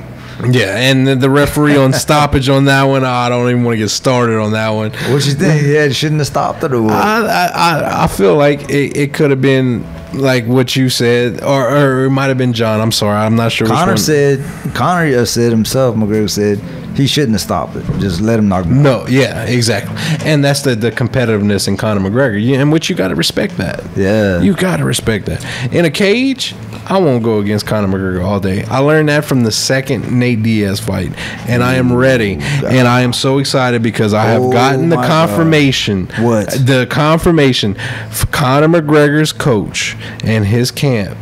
Yeah, and the referee on stoppage on that one, I don't even want to get started on that one. What you think? Yeah, shouldn't have stopped it or what? I feel like it could have been like what you said, or it might have been John. I'm sorry, I'm not sure. Conor said himself, McGregor said, he shouldn't have stopped it. Just let him knock him out. No, yeah, exactly. And that's the competitiveness in Conor McGregor, in which you got to respect that. Yeah. You got to respect that. In a cage, I won't go against Conor McGregor all day. I learned that from the second Nate Diaz fight, and I am ready. And I am so excited because I have gotten the confirmation. God. What? The confirmation. Conor McGregor's coach and his camp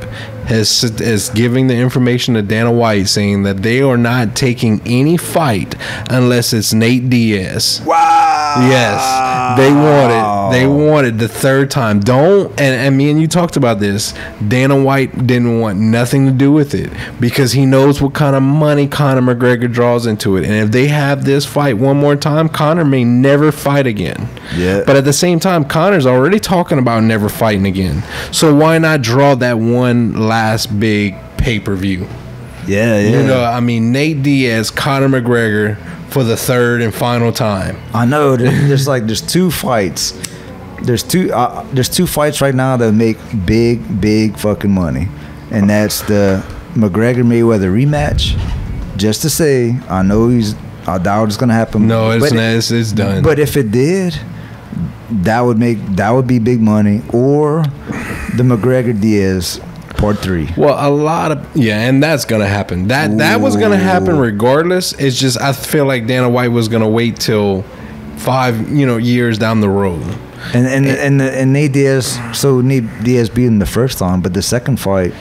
is giving the information to Dana White, saying that they are not taking any fight unless it's Nate Diaz. Wow. Yes, they want it. They want it the third time. And me and you talked about this. Dana White didn't want nothing to do with it because he knows what kind of money Conor McGregor draws into it. And if they have this fight one more time, Conor may never fight again. Yeah. But at the same time, Conor's already talking about never fighting again. So why not draw that one last big pay-per-view? Yeah. Nate Diaz, Conor McGregor for the third and final time. I know. There's two fights. There's two fights right now that make big fucking money, and that's the McGregor Mayweather rematch. Just to say, I doubt it's gonna happen. No, it's done. But if it did, that would be big money. Or the McGregor Diaz Part 3. Well, and that's gonna happen. That was gonna happen regardless. It's just I feel like Dana White was gonna wait till 5 years down the road. And Nate Diaz. So Nate Diaz beating the first time, but the second fight,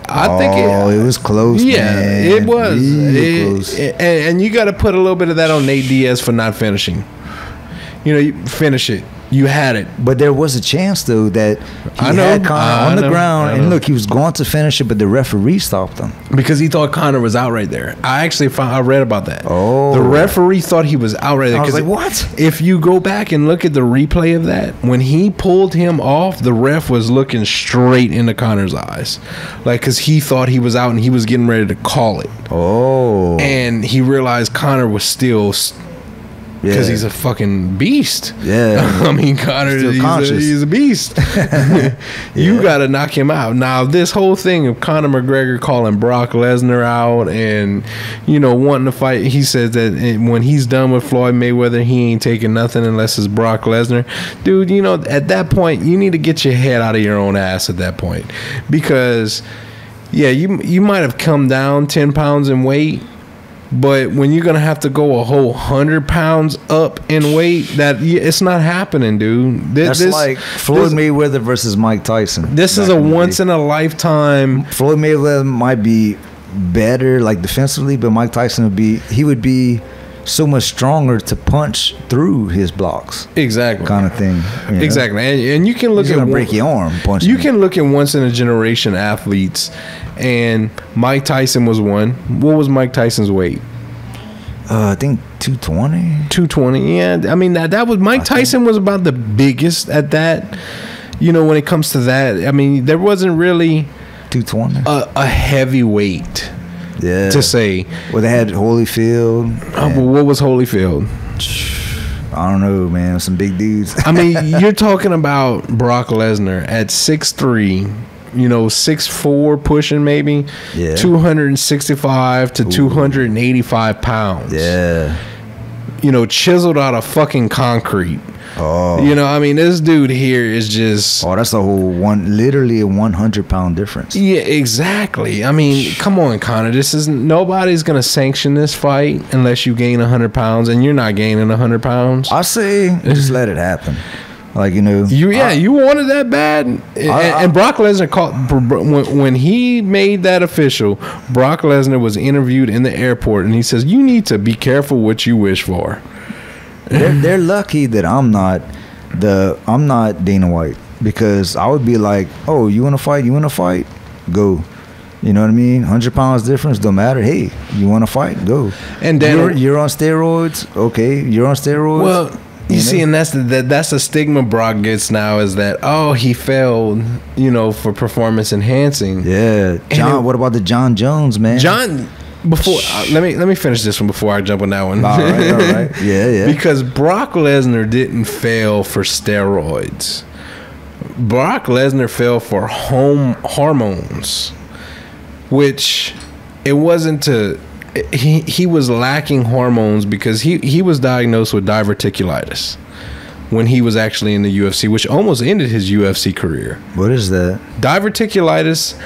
I think it was close. Yeah, man. it was. Really close. And you got to put a little bit of that on Nate Diaz for not finishing. You finish it. You had it. But there was a chance, though, that he had Conor on the ground. And look, he was going to finish it, but the referee stopped him. Because he thought Conor was out right there. I read about that. Oh. The referee thought he was out right there. I was like, what? If you go back and look at the replay of that, when he pulled him off, the ref was looking straight into Conor's eyes. Because he thought he was out and he was getting ready to call it. Oh. And he realized Conor was still because he's a fucking beast. Yeah. I mean, Conor, he's a beast. You got to knock him out. Now, this whole thing of Conor McGregor calling Brock Lesnar out and, you know, wanting to fight, he says that when he's done with Floyd Mayweather, he ain't taking nothing unless it's Brock Lesnar. Dude, you know, at that point, you need to get your head out of your own ass at that point. Because, yeah, you might have come down 10 pounds in weight, but when you're going to have to go a whole 100 pounds up in weight, it's not happening, dude. That's like Floyd Mayweather versus Mike Tyson. This is a once-in-a-lifetime. Floyd Mayweather might be better, like, defensively, but Mike Tyson would be so much stronger to punch through his blocks. Exactly. Kind of thing. You know? Exactly. And you can look at break your arm punching. You can look at once-in-a-generation athletes, and Mike Tyson was one. What was Mike Tyson's weight? I think 220. 220. Yeah, I mean that was Mike Tyson was about the biggest at that. You know, when it comes to that, I mean, there wasn't really 220 a heavyweight. Yeah. To say. Well, they had Holyfield. Well, what was Holyfield? I don't know, man. Some big dudes. I mean, you're talking about Brock Lesnar at 6'3", you know, 6'4", pushing maybe, 265 to 285 pounds. Yeah. You know, chiseled out of fucking concrete. Oh. You know, I mean, this dude here is just... Oh, that's the whole literally a 100-pound difference. Yeah, exactly. I mean, come on, Conor. Nobody's going to sanction this fight unless you gain 100 pounds, and you're not gaining 100 pounds. I say just let it happen. Like, you know. You wanted that bad. And Brock Lesnar when he made that official, Brock Lesnar was interviewed in the airport, and he says, you need to be careful what you wish for. They're lucky that I'm not Dana White, because I would be like, oh, you want to fight? Go. You know what I mean? 100 pounds difference, don't matter. Hey, you want to fight? Go. And you're on steroids. Okay, you're on steroids. Well, you see, and that's the stigma Brock gets now, is that, oh, he failed, you know, for performance enhancing. Yeah, John. What about the John Jones, man? Before let me finish this one before I jump on that one. All right. Yeah. Because Brock Lesnar didn't fail for steroids. Brock Lesnar fell for hormones, which it wasn't he was lacking hormones because he was diagnosed with diverticulitis when he was actually in the UFC, which almost ended his UFC career. What is that? Diverticulitis,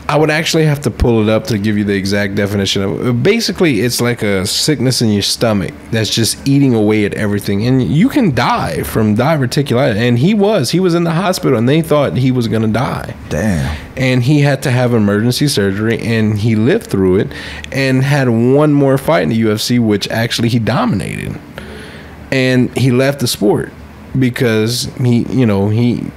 I would actually have to pull it up to give you the exact definition of it. Basically, it's like a sickness in your stomach that's just eating away at everything. And you can die from diverticulitis. And he was in the hospital, and they thought he was going to die. Damn. And he had to have emergency surgery, and he lived through it and had one more fight in the UFC, which actually he dominated. And he left the sport because it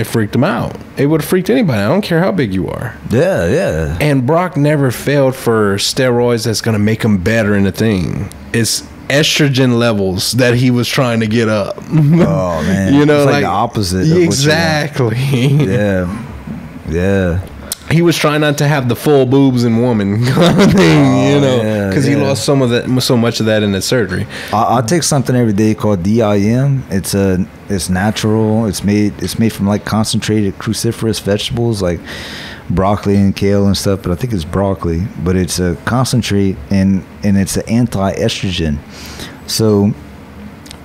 freaked him out. It would have freaked anybody. I don't care how big you are. Yeah. And Brock never failed for steroids that's going to make him better in the thing. It's estrogen levels that he was trying to get up. Oh, man. You know, it's like the opposite of exactly. Yeah. He was trying not to have the full boobs in woman kind of thing, because he lost so much of that in the surgery. I take something every day called DIM. It's natural. It's made from like concentrated cruciferous vegetables like broccoli and kale and stuff, but I think it's broccoli. But it's a concentrate and it's an anti-estrogen. So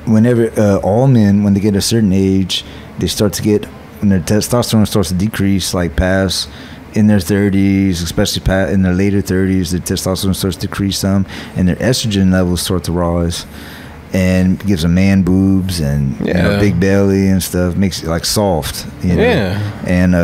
whenever all men, when they get a certain age, they start to get, when their testosterone starts to decrease, like past in their 30s, especially in their later 30s, their testosterone starts to decrease some, and their estrogen levels start to rise, and gives them man boobs and big belly and stuff, makes it like soft, and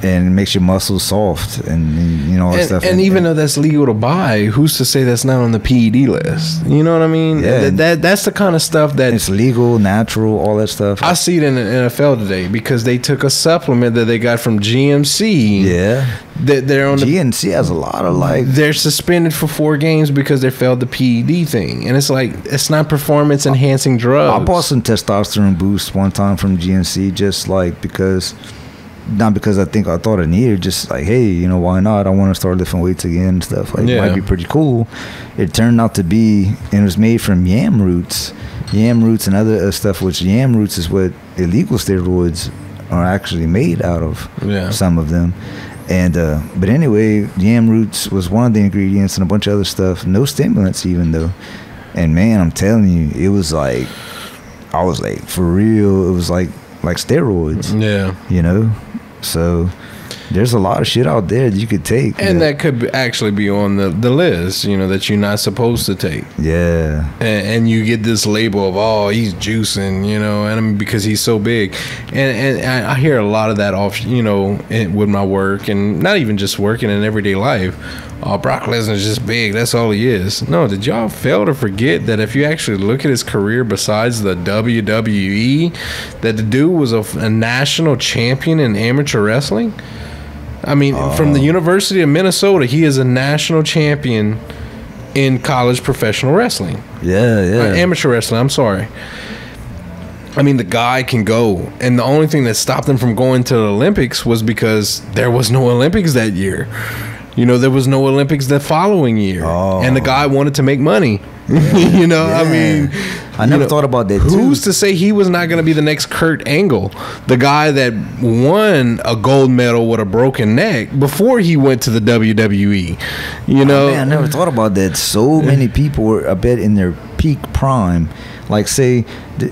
it makes your muscles soft and all that stuff. And even though that's legal to buy, who's to say that's not on the PED list? You know what I mean? Yeah. That's the kind of stuff that it's legal, natural, all that stuff. I see it in the NFL today because they took a supplement that they got from GMC. Yeah. They're on GNC has a lot of they're suspended for 4 games because they failed the PED thing, and it's like, it's not performance enhancing drugs. I bought some testosterone boost one time from GNC just like because not because I thought I needed, just like, hey, you know, why not? I want to start lifting weights again and stuff. Like, it might be pretty cool. It turned out to be, and it was made from yam roots and other stuff, which yam roots is what illegal steroids are actually made out of. Some of them. And but anyway, yam roots was one of the ingredients and a bunch of other stuff. No stimulants even though. And man, I'm telling you, it was like, I was like, for real, it was like steroids. Yeah. You know? So there's a lot of shit out there that you could take. And that could actually be on the list, you know, that you're not supposed to take. Yeah. And you get this label of, oh, he's juicing, you know, and I mean, because he's so big. And I hear a lot of that off, you know, with my work, and not even just working in everyday life. Oh, Brock Lesnar's just big. That's all he is. No, did y'all fail to forget that if you actually look at his career besides the WWE, that the dude was a national champion in amateur wrestling? I mean, from the University of Minnesota, he is a national champion in college professional wrestling. Yeah. Amateur wrestling, I'm sorry. I mean, the guy can go. And the only thing that stopped him from going to the Olympics was because there was no Olympics that year. You know, there was no Olympics the following year. And the guy wanted to make money. Yeah. You know, I mean, I never thought about that too. Who's to say he was not going to be the next Kurt Angle, the guy that won a gold medal with a broken neck before he went to the WWE? You know, man, I never thought about that. So many people were, I bet, in their peak prime. Like, say,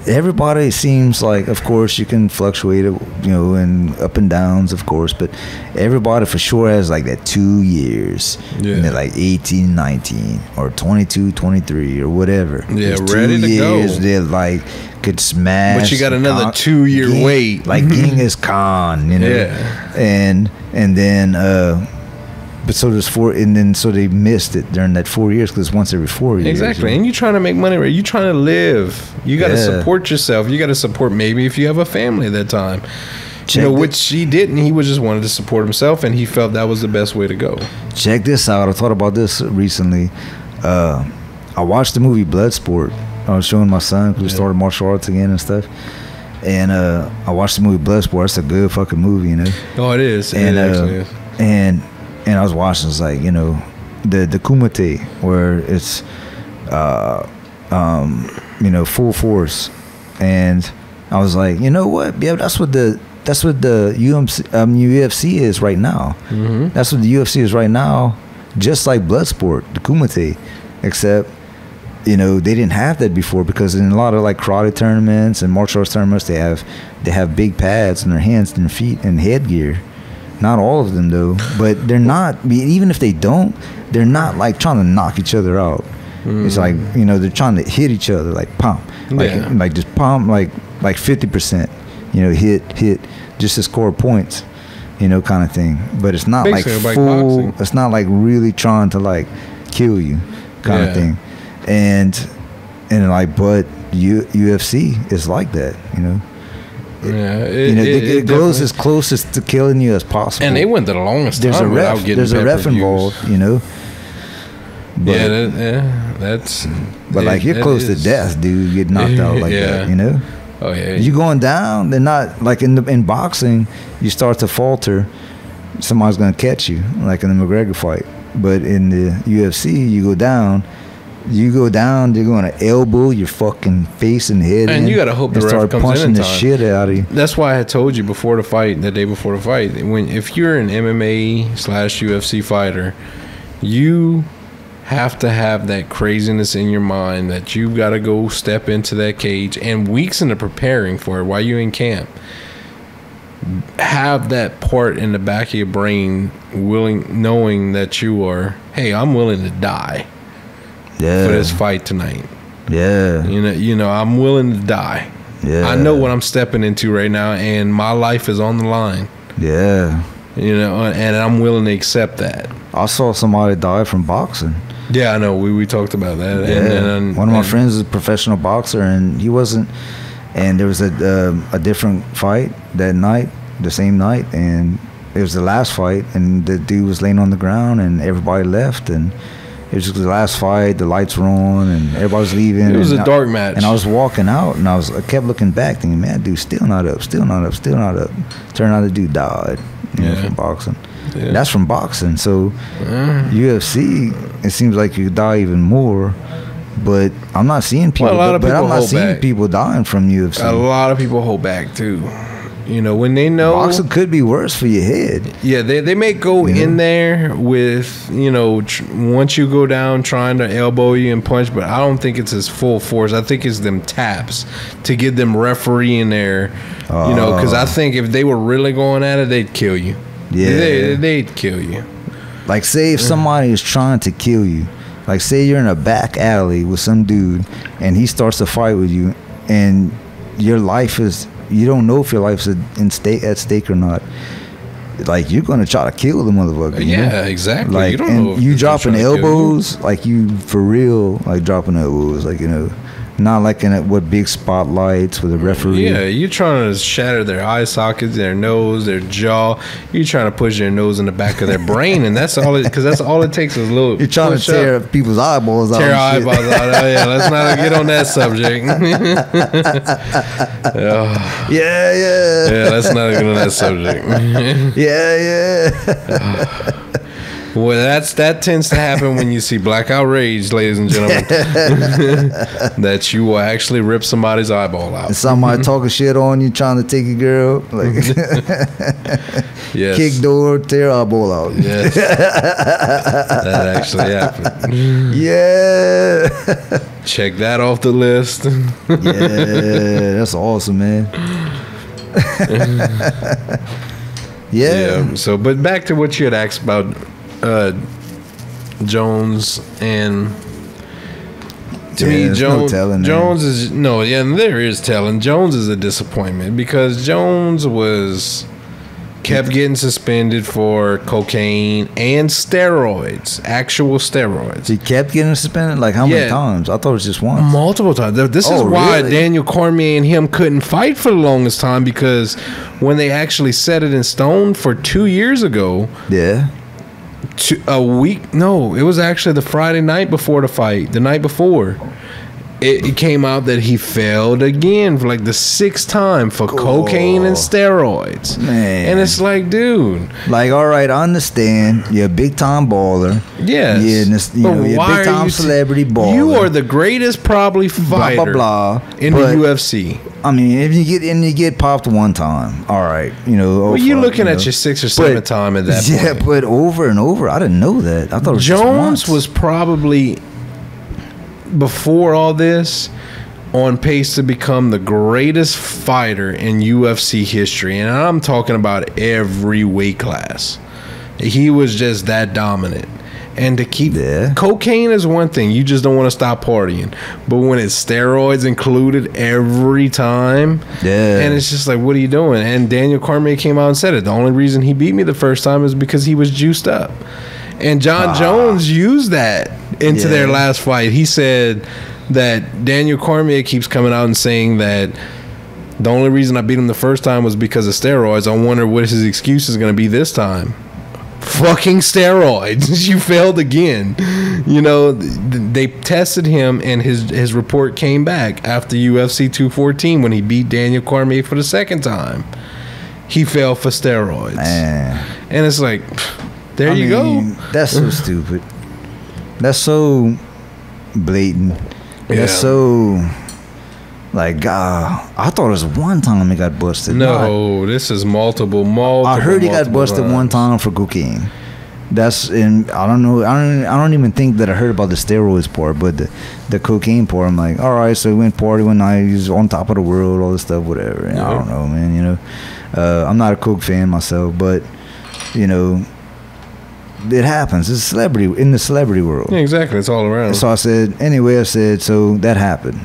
everybody seems like, of course, you can fluctuate, you know, and up and downs, of course, but everybody for sure has like that 2 years. Yeah. And they're like 18, 19, or 22, 23, or whatever. Yeah, There's ready 2 to go. years they're like, could smash. But you got another 2-year wait. Like Genghis Khan, you know. Yeah. And then, but so there's 4, and then so they missed it during that 4 years because once every 4 years. Exactly, you know? and you're trying to make money, right? You're trying to live. You got to support yourself. You got to support, maybe if you have a family at that time. You know, which he didn't. He was just wanted to support himself, and he felt that was the best way to go. Check this out. I thought about this recently. I watched the movie Bloodsport. I was showing my son because we started martial arts again and stuff. And I watched the movie Bloodsport. It's a good fucking movie, you know. Oh, it is. And, it actually is. And I was watching, it's like, you know, the Kumite, where it's, you know, full force. And I was like, you know what? Yeah, that's what the UFC is right now. Mm-hmm. That's what the UFC is right now, just like Bloodsport, the Kumite, except, you know, they didn't have that before because in a lot of like karate tournaments and martial arts tournaments, they have big pads in their hands and their feet and headgear. Not all of them though, but they're not, even if they don't, they're not like trying to knock each other out. It's like, you know, they're trying to hit each other, like pump, like just pump, like 50%, you know, hit just to score points, you know, kind of thing. But it's not basically like full, like it's not like really trying to like kill you kind of thing. And like, but UFC is like that, you know. It goes as close as to killing you as possible, and they went the longest time without getting there's a ref involved, you know. But, that's. But like you're close to death, dude. Get knocked out like that, you know. Oh yeah. You going down? They're not like in boxing. You start to falter, somebody's gonna catch you, like in the McGregor fight. But in the UFC, you go down, they're going to elbow your fucking face and head, and you got to hope the ref comes punching in the time. Shit out of you. That's why I had told you before the fight, the day before the fight, if you're an MMA/UFC fighter, you have to have that craziness in your mind that you've got to go step into that cage, and weeks into preparing for it while you're in camp, have that part in the back of your brain knowing that you are, hey, I'm willing to die. Yeah. For this fight tonight. Yeah. You know, I'm willing to die. Yeah. I know what I'm stepping into right now, and my life is on the line. Yeah. You know, and I'm willing to accept that. I saw somebody die from boxing. Yeah, I know. We talked about that. Yeah. One of my friends is a professional boxer, and he wasn't. And there was a different fight that night, the same night, and it was the last fight, and the dude was laying on the ground, and everybody left, and It was just the last fight. The lights were on, and everybody was leaving. It was and a dark match. And I was walking out, and I kept looking back, thinking, man, dude, still not up, still not up, still not up. Turned out the dude died, from boxing. Yeah. That's from boxing. So UFC, it seems like you die even more. But I'm not seeing people. Well, but I'm not seeing people dying from UFC. A lot of people hold back too. You know, when they know boxing could be worse for your head. Yeah, they may go in there with, once you go down trying to elbow you and punch, but I don't think it's as full force. I think it's them taps to get them referee in there. Because I think if they were really going at it, they'd kill you. Yeah, they'd kill you. Like, say if somebody is trying to kill you, like say you're in a back alley with some dude and he starts to fight with you, and your life is. You don't know if your life's at stake or not. Like, you're gonna try to kill the motherfucker. Yeah, exactly. Like, you don't know if you dropping elbows, like you for real, like dropping elbows, like not like in what big spotlights with a referee. Yeah, you're trying to shatter their eye sockets, their nose, their jaw. You're trying to push their nose in the back of their brain, and that's all. Because that's all it takes is a little. You're trying to tear people's eyeballs out. Tear eyeballs out. Oh, yeah, let's not get on that subject. Yeah, let's not get on that subject. Well, that tends to happen when you see black outrage, ladies and gentlemen. That you will actually rip somebody's eyeball out. And somebody talking shit on you, trying to take a girl, like yes. Kick door, tear eyeball out. Yes, that actually happened. Yeah. Check that off the list. Yeah, that's awesome, man. Yeah. So, but back to what you had asked about. Jones, and to me, Jones is there is telling. Jones is a disappointment because Jones kept getting suspended for cocaine and steroids, actual steroids. He kept getting suspended? Like how many times? I thought it was just once. Multiple times. This is why Daniel Cormier and him couldn't fight for the longest time, because when they actually set it in stone for 2 years ago. Yeah. It was actually the Friday night before the fight. The night before, it came out that he failed again for like the 6th time for cocaine and steroids. Man, and it's like, dude, like, all right, I understand you're a big time baller. Yes, you're a big time celebrity baller. You are the greatest probably fighter in the UFC. I mean, if you get popped one time, all right, Well, you're looking at your 6th or 7th time at that point. Yeah, but over and over, I didn't know that. I thought it was Jones was probably, before all this, on pace to become the greatest fighter in UFC history, and I'm talking about every weight class. He was just that dominant. And to keep cocaine is one thing, you just don't want to stop partying, but when it's steroids included every time, and it's just like, what are you doing? And Daniel Cormier came out and said it. The only reason he beat me the first time is because he was juiced up. And John Jones used that into their last fight. He said that Daniel Cormier keeps coming out and saying that the only reason I beat him the first time was because of steroids. I wonder what his excuse is going to be this time. Fucking steroids. You failed again. They tested him, and his report came back after UFC 214 when he beat Daniel Cormier for the 2nd time. He fell for steroids. Man. And it's like, there you go. That's so stupid. That's so blatant. That's so, like, I thought it was one time he got busted. No, this is multiple. I heard he got busted one time for cocaine. I don't know. I don't even think that I heard about the steroids part, but the cocaine part, I'm like, all right, so he went party one night, he's on top of the world, all this stuff, whatever. And I don't know, man. I'm not a coke fan myself, but it happens. It's in the celebrity world. Yeah, exactly. It's all around. So I said, so that happened,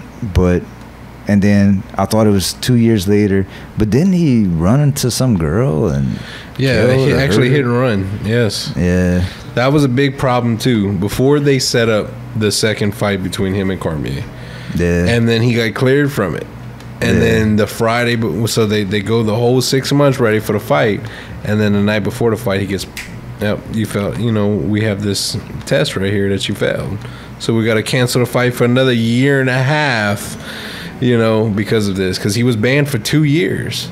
and then I thought it was 2 years later, but didn't he run into some girl and? Yeah, he actually hit and run. Yes. Yeah. That was a big problem too. Before they set up the second fight between him and Cormier. Yeah. And then he got cleared from it. And then the Friday, so they go the whole 6 months ready for the fight, and then the night before the fight, he gets Yep, you failed. You know, we have this test right here that you failed. So we got to cancel the fight for another year and a half, you know, because of this. Because he was banned for 2 years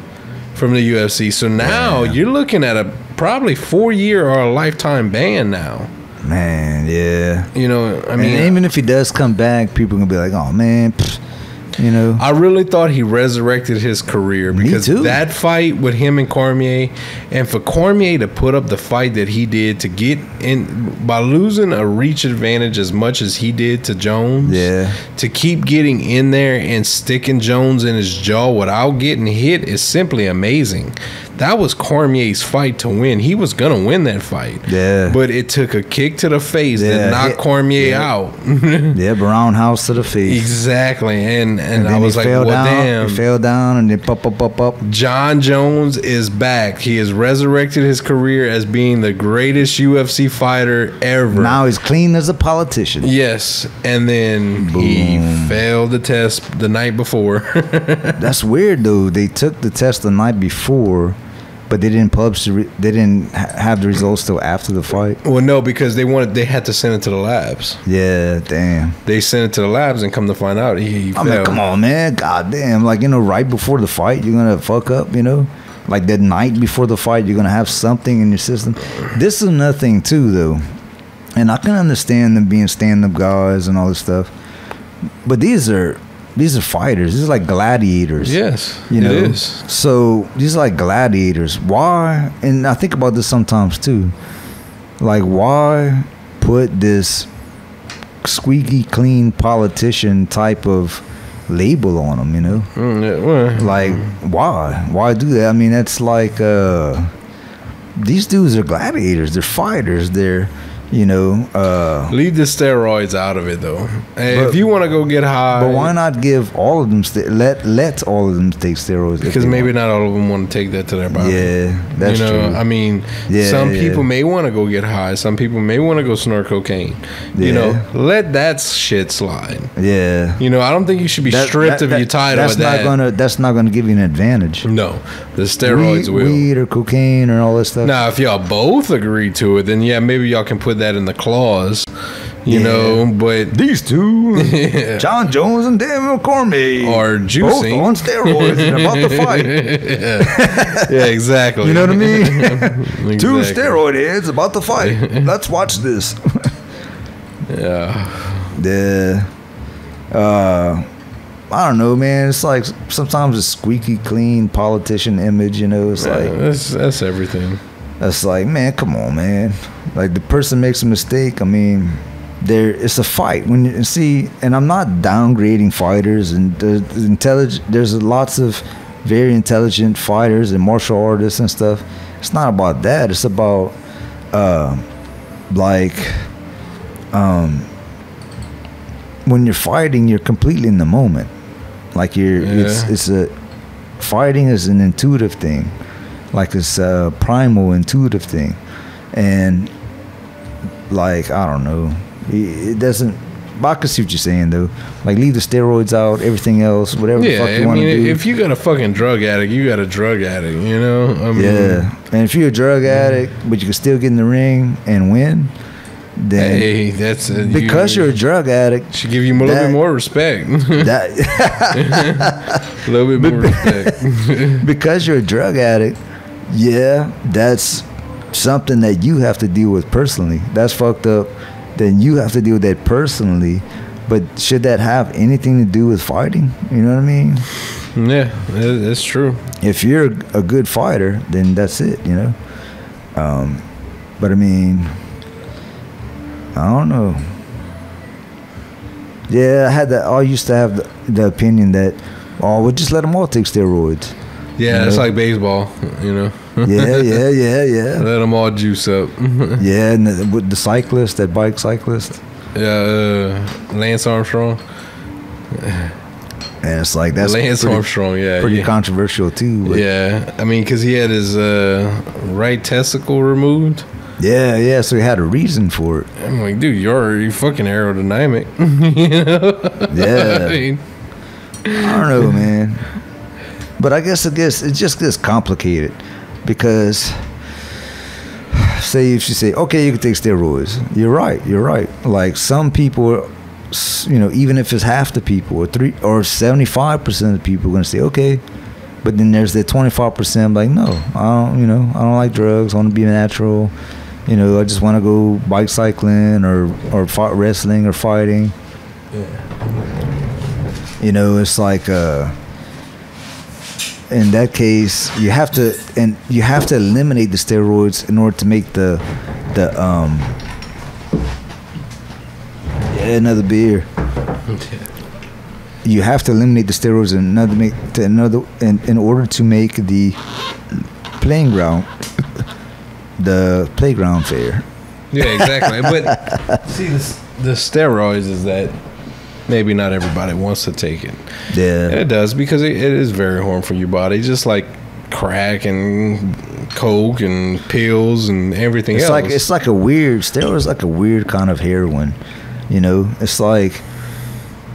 from the UFC. So now you're looking at a probably 4-year or a lifetime ban now. Man, yeah. You know, I mean, and even if he does come back, people are going to be like, oh, man, pfft, you know. I really thought he resurrected his career because that fight with him and Cormier, and for Cormier to put up the fight that he did to get in by losing a reach advantage as much as he did to Jones, to keep getting in there and sticking Jones in his jaw without getting hit is simply amazing. That was Cormier's fight to win. He was going to win that fight. Yeah. But it took a kick to the face that knocked Cormier out. Roundhouse to the face. Exactly. And I was like, well, damn. He fell down and then pop. John Jones is back. He has resurrected his career as being the greatest UFC fighter ever. Now he's clean as a politician. Yes. And then he failed the test the night before. That's weird, though. They took the test the night before, but they didn't publish. They didn't have the results till after the fight. Well, no, because they had to send it to the labs. Yeah, damn. They sent it to the labs and come to find out he failed. Mean, come on, man. God damn. Like, you know, right before the fight, you're gonna fuck up. You know, like that night before the fight, you're gonna have something in your system. This is another thing too, though, and I can understand them being stand-up guys and all this stuff, but these are fighters. These are like gladiators. Yes, you know. It is. So these are like gladiators. Why? And I think about this sometimes too. Like, why put this squeaky clean politician type of label on them? You know, like why? Why do that? I mean, that's like these dudes are gladiators. They're fighters. They're you know, leave the steroids out of it though. Hey, if you want to go get high, but why not give all of them let all of them take steroids? Because maybe not all of them want to take that to their body. Yeah, that's true. I mean, some people may want to go get high. Some people may want to go snort cocaine. You know, let that shit slide. Yeah. You know, I don't think you should be stripped of your title. That's not gonna give you an advantage. No, the steroids will. Weed or cocaine or all that stuff. Now, if y'all both agree to it, then yeah, maybe y'all can put that in the clause, you know. But these two, John Jones and Daniel Cormier, are juicing both on steroids and about to fight. Yeah, exactly. You know what I mean? Exactly. Two steroid heads about to fight. Let's watch this. I don't know, man. It's like sometimes a squeaky clean politician image. You know, it's like that's everything. That's like, man, come on, man. Like, the person makes a mistake. I mean, it's a fight. When you see, and I'm not downgrading fighters, and there's lots of very intelligent fighters and martial artists and stuff. It's not about that. It's about when you're fighting, you're completely in the moment. Like fighting is an intuitive thing. Like, it's a primal, intuitive thing. And, like, I don't know. It doesn't... But I can see what you're saying, though. Like, leave the steroids out, everything else, whatever the fuck you want to do. If you got a fucking drug addict, you got a drug addict, you know? I mean, and if you're a drug addict, but you can still get in the ring and win, then... Hey, that's... because you're a drug addict... Should give you a little bit more respect. A little bit more respect. Because you're a drug addict... Yeah, that's something that you have to deal with personally. That's fucked up. Then you have to deal with that personally. But should that have anything to do with fighting? You know what I mean? Yeah, that's true. If you're a good fighter, then that's it, you know? But I mean, I don't know. Yeah, I used to have the opinion that, we'll just let them all take steroids. Yeah, it's like baseball, you know. Yeah. Let them all juice up. Yeah, and with the cyclist, that bike cyclist. Yeah, Lance Armstrong. And it's like that's Lance Armstrong. Yeah, pretty controversial too. But. Yeah, I mean, because he had his right testicle removed. Yeah. So he had a reason for it. I'm like, dude, you're fucking aerodynamic. You know? Yeah. I don't know, man. But I guess it just gets complicated because say if you say, okay, you can take steroids. You're right. Like some people, you know, even if it's half the people or 75% of the people are gonna say okay, but then there's that 25% like, no, I don't like drugs. I want to be natural. You know, I just want to go bike cycling or fight wrestling or fighting. Yeah. You know, it's like in that case, you have to eliminate the steroids in order to make the another beer. You have to eliminate the steroids in order to make the playground fair. Yeah, exactly. But see, the steroids is that maybe not everybody wants to take it. Yeah, and it does, because it is very harmful for your body, just like crack and coke and pills and everything else. It's like a weird steroids, like a weird kind of heroin. You know, it's like,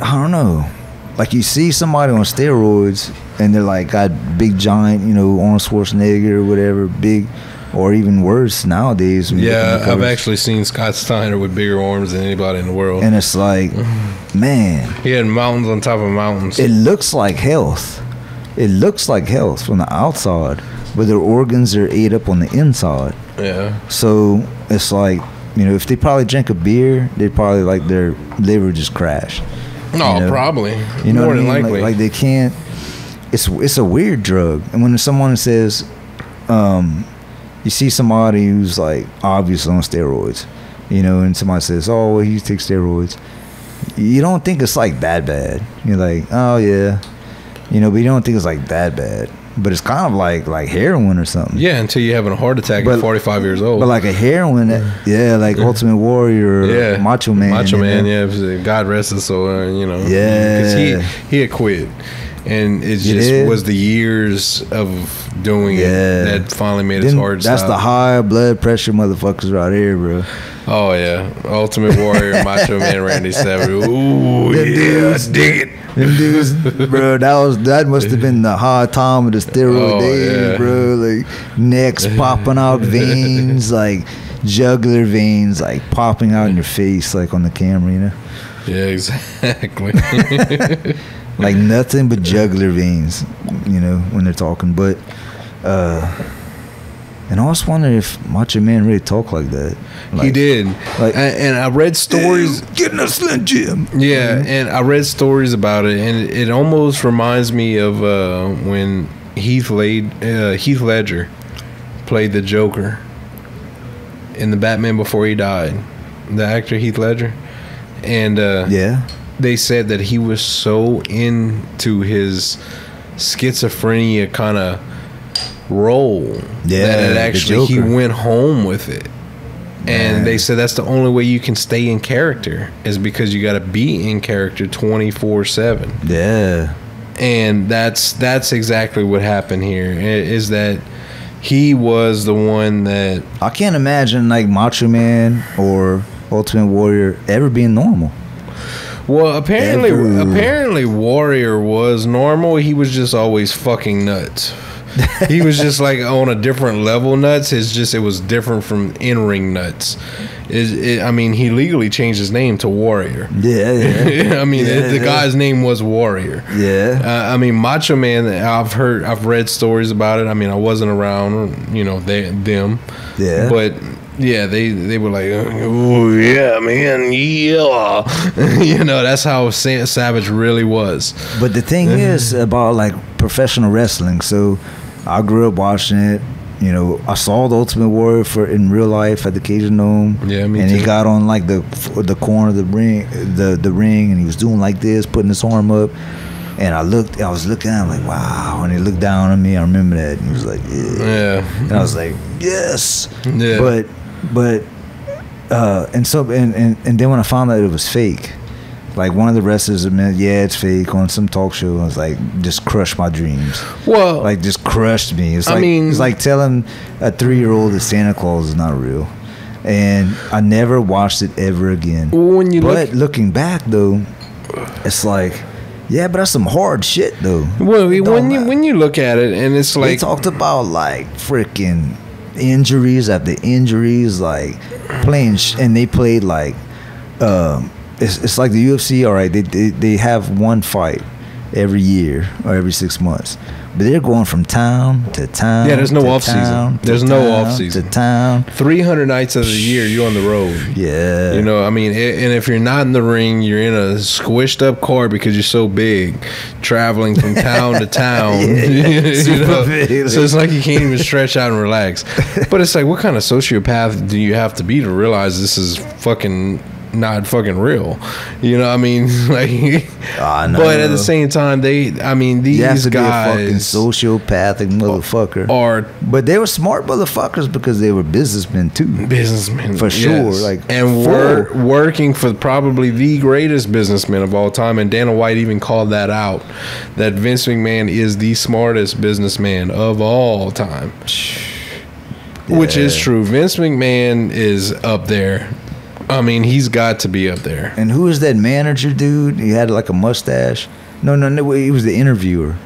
I don't know. Like you see somebody on steroids and they're like got big giant, you know, Arnold Schwarzenegger or whatever, big, or even worse nowadays. Yeah, I've actually seen Scott Steiner with bigger arms than anybody in the world. And it's like, man, he had mountains on top of mountains. It looks like health. It looks like health from the outside, but their organs are ate up on the inside. Yeah. So it's like, you know, if they probably drink a beer, they probably like their liver just crash. No, you know? Probably. You know more what I mean? than likely. Like they can't. It's a weird drug. And when someone says, you see somebody who's like obviously on steroids, you know, and somebody says, oh, well, he takes steroids. You don't think it's like that bad. You're like, oh yeah, you know, but you don't think it's like that bad. But it's kind of like heroin or something. Yeah, until you're having a heart attack at 45 years old. But like a heroin, yeah, like Ultimate Warrior, yeah, Macho Man. Yeah, God rest his soul, you know. Yeah, because he had quit, and it just was the years of doing it that finally made his heart stop. That's the high blood pressure motherfuckers right here, bro. Oh yeah, Ultimate Warrior, Macho Man, Randy Savage. Ooh, yeah, I dig it. Them dudes, bro, that must have been the hard time of the steroid days, bro. Like necks popping out, veins, like jugular veins, like popping out in your face, like on the camera, you know. Yeah, exactly. Like nothing but jugular veins, you know, when they're talking. But and I was wondering if Macho Man really talked like that. Like, he did. Like, and I read stories. Getting a Slim Jim. Yeah, and I read stories about it, and it almost reminds me of when Heath Ledger played the Joker in the Batman Before He Died. The actor Heath Ledger. And they said that he was so into his schizophrenia kind of role that it actually he went home with it. And they said that's the only way you can stay in character is because you got to be in character 24/7. Yeah. And that's exactly what happened here. Is that he was the one that I can't imagine like Macho Man or Ultimate Warrior ever being normal. Well, apparently Warrior was normal. He was just always fucking nuts. He was just like on a different level nuts. It was different from in-ring nuts. I mean, he legally changed his name to Warrior. Yeah. I mean, the guy's name was Warrior. Yeah. I mean, Macho Man. I've read stories about it. I mean, I wasn't around. You know, them. Yeah. But yeah, they were like, oh yeah, man, yeah. You know, that's how Savage really was. But the thing is about like professional wrestling. So I grew up watching it. You know, I saw the Ultimate Warrior in real life at the Cajun Dome. Yeah, me and too. he got on like the corner of the ring, and he was doing like this, putting his arm up. And I was looking at him like, wow. And he looked down on me. I remember that. And he was like, yeah. And I was like, yes. Yeah. But and then when I found out it was fake, like one of the wrestlers admitted, yeah, it's fake on some talk show. I was like, just crushed my dreams. Well, like just crushed me. It's like telling a 3-year-old that Santa Claus is not real. And I never watched it ever again. Looking back though, it's like, yeah, but that's some hard shit though. Well, when you look at it, and it's like they talked about like freaking injuries after injuries, like playing, and they played like, it's like the UFC. All right, they have one fight every year or every 6 months. But they're going from town to town. Yeah, there's no off season. There's no off season. To town. 300 nights of the year, you're on the road. Yeah. You know, I mean, and if you're not in the ring, you're in a squished up car because you're so big, traveling from town to town. You know? Big. So it's like you can't even stretch out and relax. But it's like, what kind of sociopath do you have to be to realize this is fucking not fucking real? You know what I mean? Like, but at the same time, these you have to guys be a fucking sociopathic motherfucker are, but they were smart motherfuckers because they were businessmen too. Businessmen, for sure. Like, and working for probably the greatest businessman of all time. And Dana White even called that out, that Vince McMahon is the smartest businessman of all time. Which is true. Vince McMahon is up there. I mean, he's got to be up there. And who is that manager dude? He had like a mustache. No, he was the interviewer.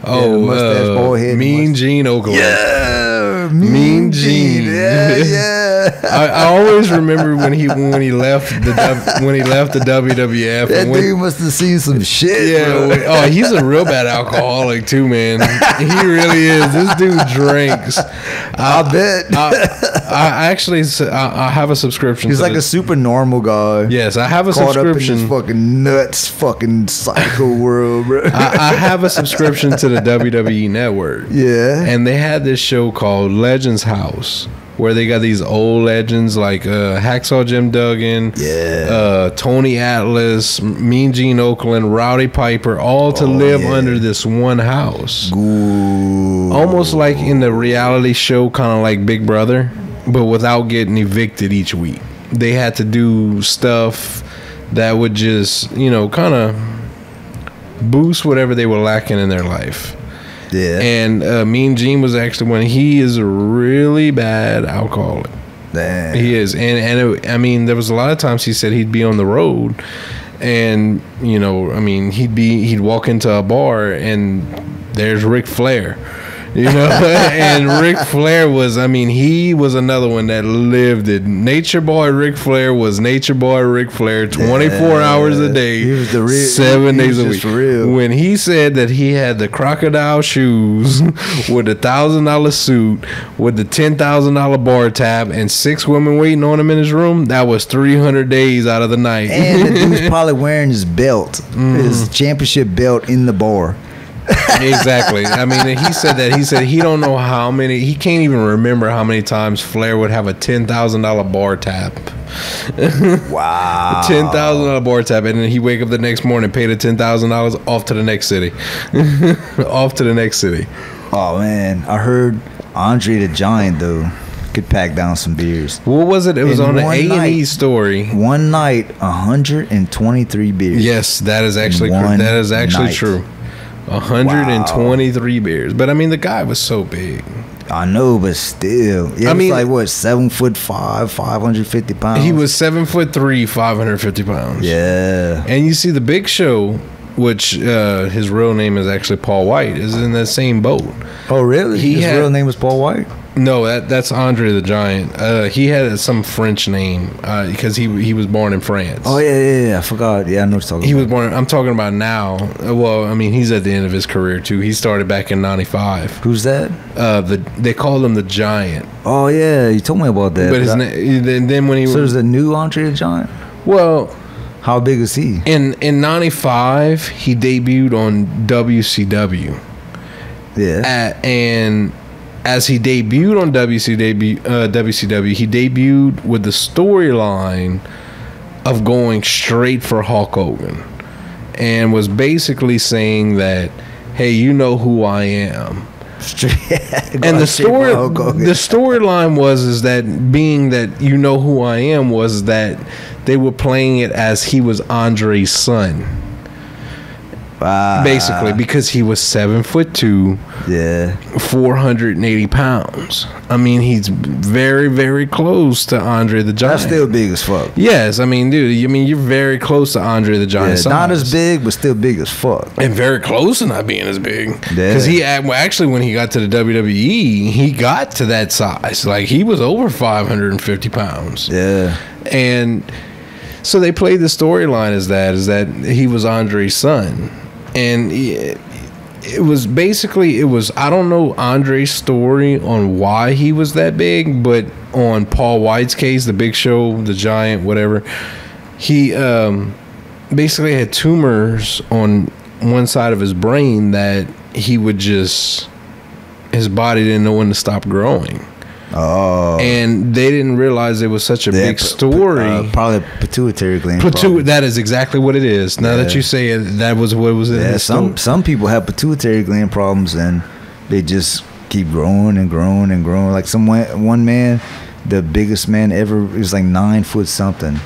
Oh, bald head, Mean Gene Okerlund. Yeah, Mean Gene. Yeah. I always remember when he left the WWF. That dude must have seen some shit. Yeah. Bro. He's a real bad alcoholic too, man. He really is. This dude drinks. I bet. I have a subscription. He's like a super normal guy. Yes, I have a caught subscription. Up in this fucking nuts, fucking psycho world, bro. I have a subscription to the WWE Network. Yeah, and they had this show called Legends House, where they got these old legends like Hacksaw Jim Duggan, Tony Atlas, Mean Gene Okerlund, Rowdy Piper, all to live under this one house. Ooh. Almost like in the reality show, kind of like Big Brother, but without getting evicted each week. They had to do stuff that would just, kind of boost whatever they were lacking in their life. Yeah. And Mean Gene was actually he is a really bad alcoholic. Damn. He is. And there was a lot of times he said he'd be on the road and, he'd walk into a bar and there's Ric Flair. And Ric Flair was, he was another one that lived it. Nature Boy Ric Flair was Nature Boy Ric Flair 24 hours a day, he was the real, 7 days a week. Real. When he said that he had the crocodile shoes with the $1,000 suit with the $10,000 bar tab and 6 women waiting on him in his room, that was 300 days out of the night. And the dude's probably wearing his belt, his championship belt in the bar. Exactly. He said he don't know how many, he can't even remember how many times Flair would have a $10,000 bar tab. Wow. $10,000 bar tab, and then he wake up the next morning, pay the $10,000 off to the next city. Off to the next city. Oh man, I heard Andre the Giant though could pack down some beers. What was it? It was on an A&E story. One night, 123 beers. Yes, that is actually true. 123 beers. But the guy was so big. I know, but still. Yeah, like what, 7'5", 550 pounds? He was 7'3", 550 pounds. Yeah. And you see the Big Show, which his real name is actually Paul White, is in that same boat. Oh, really? His real name was Paul White? No, that's Andre the Giant. He had some French name because he was born in France. Oh yeah, I forgot. Yeah, I know what you're talking about. He was born. I'm talking about now. Well, he's at the end of his career too. He started back in '95. Who's that? They called him the Giant. Oh yeah, you told me about that. But then when he there's a new Andre the Giant. Well, how big is he? In '95, he debuted on WCW. Yeah, and as he debuted on WCW, he debuted with the storyline of going straight for Hulk Hogan, and was basically saying that, "Hey, you know who I am." And the storyline was that being that you know who I am was that they were playing it as he was Andre's son. Wow. basically, because he was 7'2", Yeah. 480 pounds. I mean, he's very, very close to Andre the Giant. That's still big as fuck. Yes, I mean, dude, I mean, you're very close to Andre the Giant. Yeah, size. not as big, but still big as fuck. And very close to not being as big. Yeah. Because well, actually, when he got to the WWE, he got to that size. Like, he was over 550 pounds. Yeah. And so they played the storyline as that he was Andre's son. And it was basically, I don't know Andre's story on why he was that big, but on Paul White's case, the Big Show, the Giant, whatever, he basically had tumors on one side of his brain that he would just, his body didn't know when to stop growing. Oh. And they didn't realize it was such a big story. Probably a pituitary gland. problem. That is exactly what it is. Now that you say it, that was what was in Yeah, the story. some people have pituitary gland problems and they just keep growing and growing and growing. Like one man, the biggest man ever, was like 9 foot something.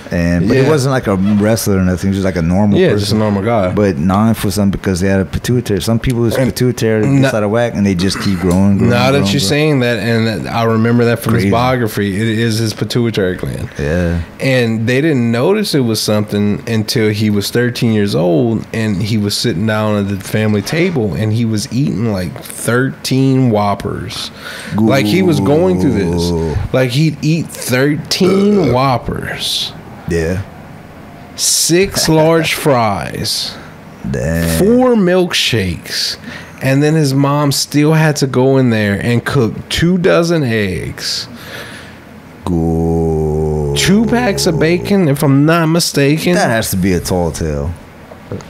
But he wasn't like a wrestler or nothing. He was just like a normal person. Just a normal guy. But 9 foot something because they had a pituitary. Some people's pituitary gets out of whack and they just keep growing. Now that you're saying that, and I remember that from his Crazy. biography, it is his pituitary gland. Yeah. And they didn't notice it was something until he was 13 years old and he was sitting down at the family table and he was eating like 13 Whoppers. Like he was going through this. Like he'd eat 13 Whoppers. Yeah. 6 large fries. Damn. 4 milkshakes. And then his mom still had to go in there and cook 2 dozen eggs. Good. 2 packs of bacon, if I'm not mistaken. That has to be a tall tale.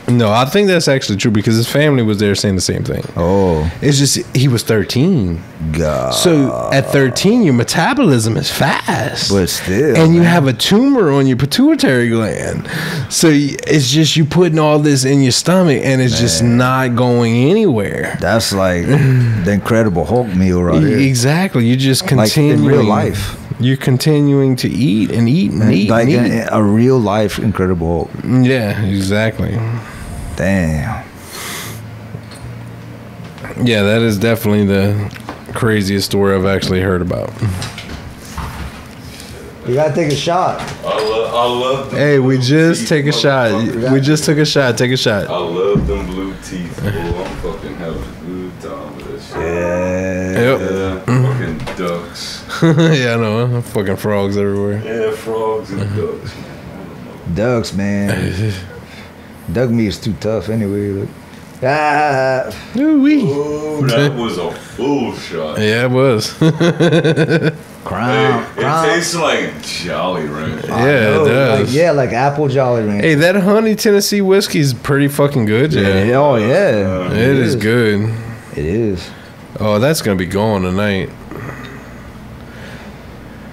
No, I think that's actually true because his family was there saying the same thing. Oh. It's just he was 13. God. So at 13, your metabolism is fast. But still. And you have a tumor on your pituitary gland. So it's just you putting all this in your stomach and it's just not going anywhere. That's like the Incredible Hulk meal right here. Exactly. You just Like continuing. in real life. You're continuing to eat and eat and eat Like and eat. a real life Incredible Hulk. Yeah, exactly. Damn. Yeah, that is definitely the craziest story I've actually heard about. You gotta take a shot. I love them. Hey, we blue just teeth, take a shot. motherfucker. We just took a shot. Take a shot. I love them blue teeth, bro. I'm fucking having a good time with this shit. Yeah. Yep. Yeah, fucking ducks. Yeah, I know. Fucking frogs everywhere. Yeah, frogs and ducks, man. Ducks, man. Duck meat is too tough anyway. Look. Ah. Ooh-wee. Ooh, that was a full shot. Yeah, it was. Crown. Hey, it tastes like Jolly Rancher. Yeah, it does. Like apple Jolly Rancher. Hey, that honey Tennessee whiskey is pretty fucking good, Yeah. yeah. Oh yeah. It is good. It is. Oh, that's gonna be gone tonight.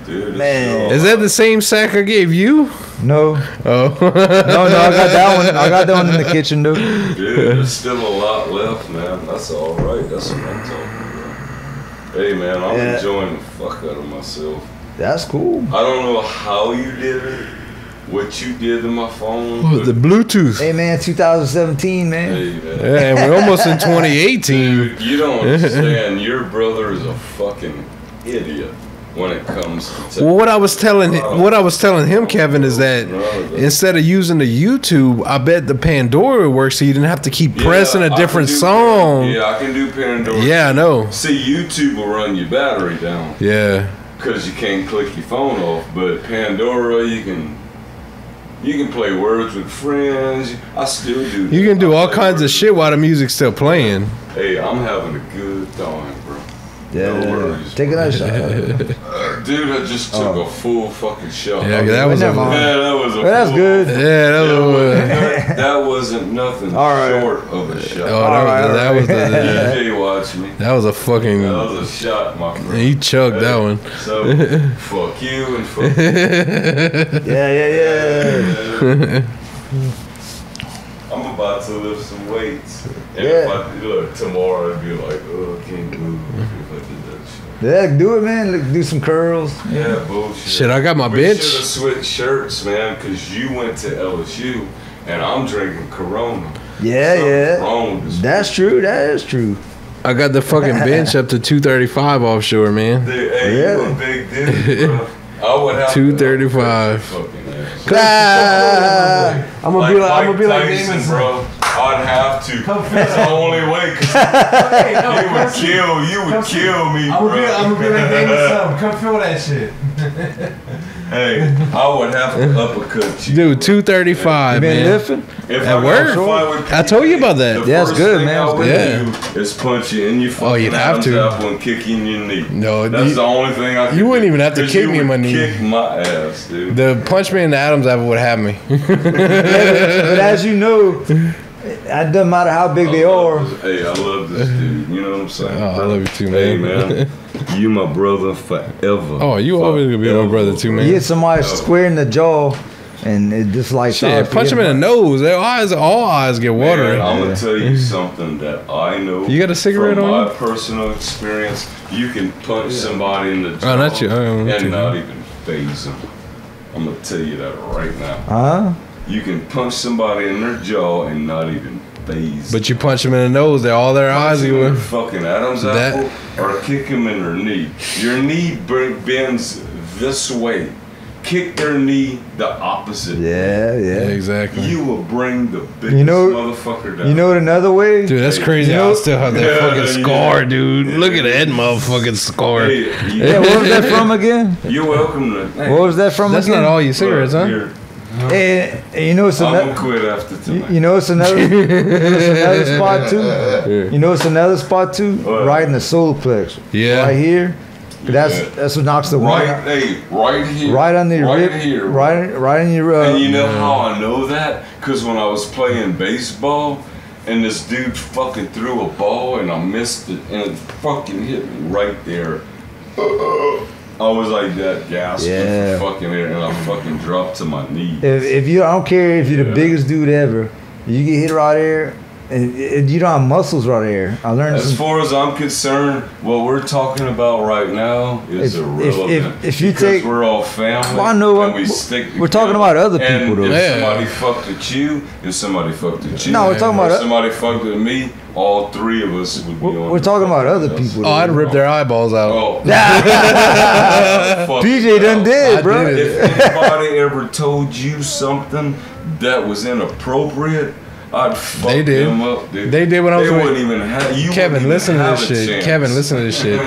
Dude, Man. Is that the same sack I gave you? No. Oh. No, I got that one. I got that one in the kitchen, dude. Dude, there's still a lot left, man. That's all right. That's what I'm talking about. Hey, man, I'm enjoying the fuck out of myself. That's cool. I don't know how you did it, what you did to my phone. Oh, but the Bluetooth. Hey man, 2017, man. hey, man. Yeah, and we're almost in 2018. Dude, you don't understand. Your brother is a fucking idiot when it comes to Well, what I was telling him, Kevin, is that instead of using the YouTube, I bet the Pandora would work, so you didn't have to keep pressing a I different can do- song. Yeah, I can do Pandora. Yeah, I know. See, YouTube will run your battery down Yeah. because you can't click your phone off. But Pandora, you can play Words with Friends. I still do that. You can do I all play kinds of Words shit while the music's still playing. with- Hey, I'm having a good time, bro. Yeah. No worries. Take another shot. Dude, I just took a full fucking shot. Yeah, that was never a, mind. Yeah, that was a Well, that's full- good. yeah, That wasn't nothing All right. short of a shot. Oh, that was DJ, watch me. that was a fucking. That was a shot, my friend. He chugged that one. So, fuck you and fuck Yeah. I'm about to lift some weights. And Yeah. if I look tomorrow, I'd be like, oh, I can't move if I did that shit. Yeah, do it, man. Look, do some curls. Yeah, bullshit. Shit, I got my We bench. should have switched shirts, man, because you went to LSU and I'm drinking Corona. Yeah, Something's yeah. wrong with this That's true. That is true. I got the fucking bench up to 235 offshore, man. Dude, hey, you Really? a big dude, bro. I would have 235. To fucking ass. I'm gonna be like, I'm gonna be like Tyson, Damon, bro. I'd have to. That's the only way. Cause you would kill me, bro. I'm gonna be like Damon son. Come feel that shit. Hey, I would have to uppercut you. Dude, 235, You been man. lifting? If At I got work? in a fight with I told you about that. the Yeah, it's first good, thing man, I it's would good. do is punch you in your fucking Oh, you'd have Adam's to. apple and kick you in your knee. No, That's you- the only thing I could you wouldn't do. even have to 'Cause kick you me in my would knee. Kick my ass, dude. The punch me in the Adam's apple would have me. But as you know, it doesn't matter how big they are. Hey, I love this dude. You know what I'm saying? Oh, I bro? love you too, Hey, man. man. You my brother forever. Oh, you always gonna be my brother too, man. You hit somebody square in the jaw, and it just like Shit, punch him in the nose. Their eyes, all eyes get watery. Man, I'm gonna tell you something that I know. You got a cigarette from on my personal experience, you can punch somebody in the jaw not you. Oh, not and you. not even phase them. I'm gonna tell you that right now. Huh? You can punch somebody in their jaw and not even phase. But you punch them in the nose, they're all their eyes Punch 'em in go. their fucking Adam's That- apple or kick them in their knee. Your knee bends this way. Kick their knee the opposite way. Yeah, Yeah, yeah. exactly. You will bring the biggest You know- motherfucker down. You know what another way? Dude, that's crazy. You I know- still have that Yeah, fucking scar, dude. Look at that motherfucking scar. Hey, Yeah, what was that from again? you're welcome to. Hey, What was that from That's again? not all your cigarettes, huh? here, And you know it's I'm gonna another. quit after tonight. You know it's another. You know it's another spot too. You know it's another spot too. What? Right in the solar plex. Yeah. Right here. That's Yeah. that's what knocks the right, one. hey, right here. Right on the right rib. here. Right in your. And you know how I know that? Because when I was playing baseball, and this dude fucking threw a ball, and I missed it, and it fucking hit me right there. I was like that gasping Yeah. for fucking air, and I fucking dropped to my knees. If you, I don't care if you're the Yeah. biggest dude ever, you get hit right there, and you don't have muscles right there. I learned As some. far as I'm concerned, what we're talking about right now is If- irrelevant. if you because take- we're all family. Well, I know, and we stick we're talking together. about other people, And though. If Yeah. somebody fucked with you, if somebody fucked with you, No, we're talking or about- somebody fucked with me, all three of us would be on. We're the talking about fucking other bus. people. Oh, I'd rip their eyeballs out. Oh, fuck PJ done no. did, I bro. did it. If anybody ever told you something that was inappropriate, I'd fuck They did. them up, dude. They did when I was They with- wouldn't even have you. Kevin, wouldn't listen even to have this a shit. chance. Kevin, listen to this shit.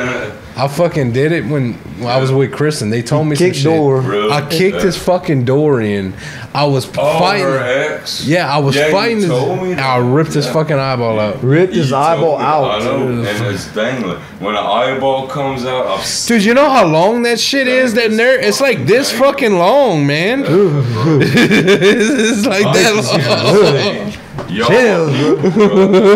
I fucking did it when I was with Kristen. They told me some Kick shit. door. Really? I kicked his fucking door in. I was Oh, fighting. her ex. Yeah, I was Yeah, you fighting. His, told me that. I ripped his Yeah. fucking eyeball out. Ripped his You told eyeball me. out. I know, and it's dangling. When an eyeball comes out, I've Dude, you know how long that shit is? That nerve, it's like this fucking long, man. It's like that long. Y'all, Chill,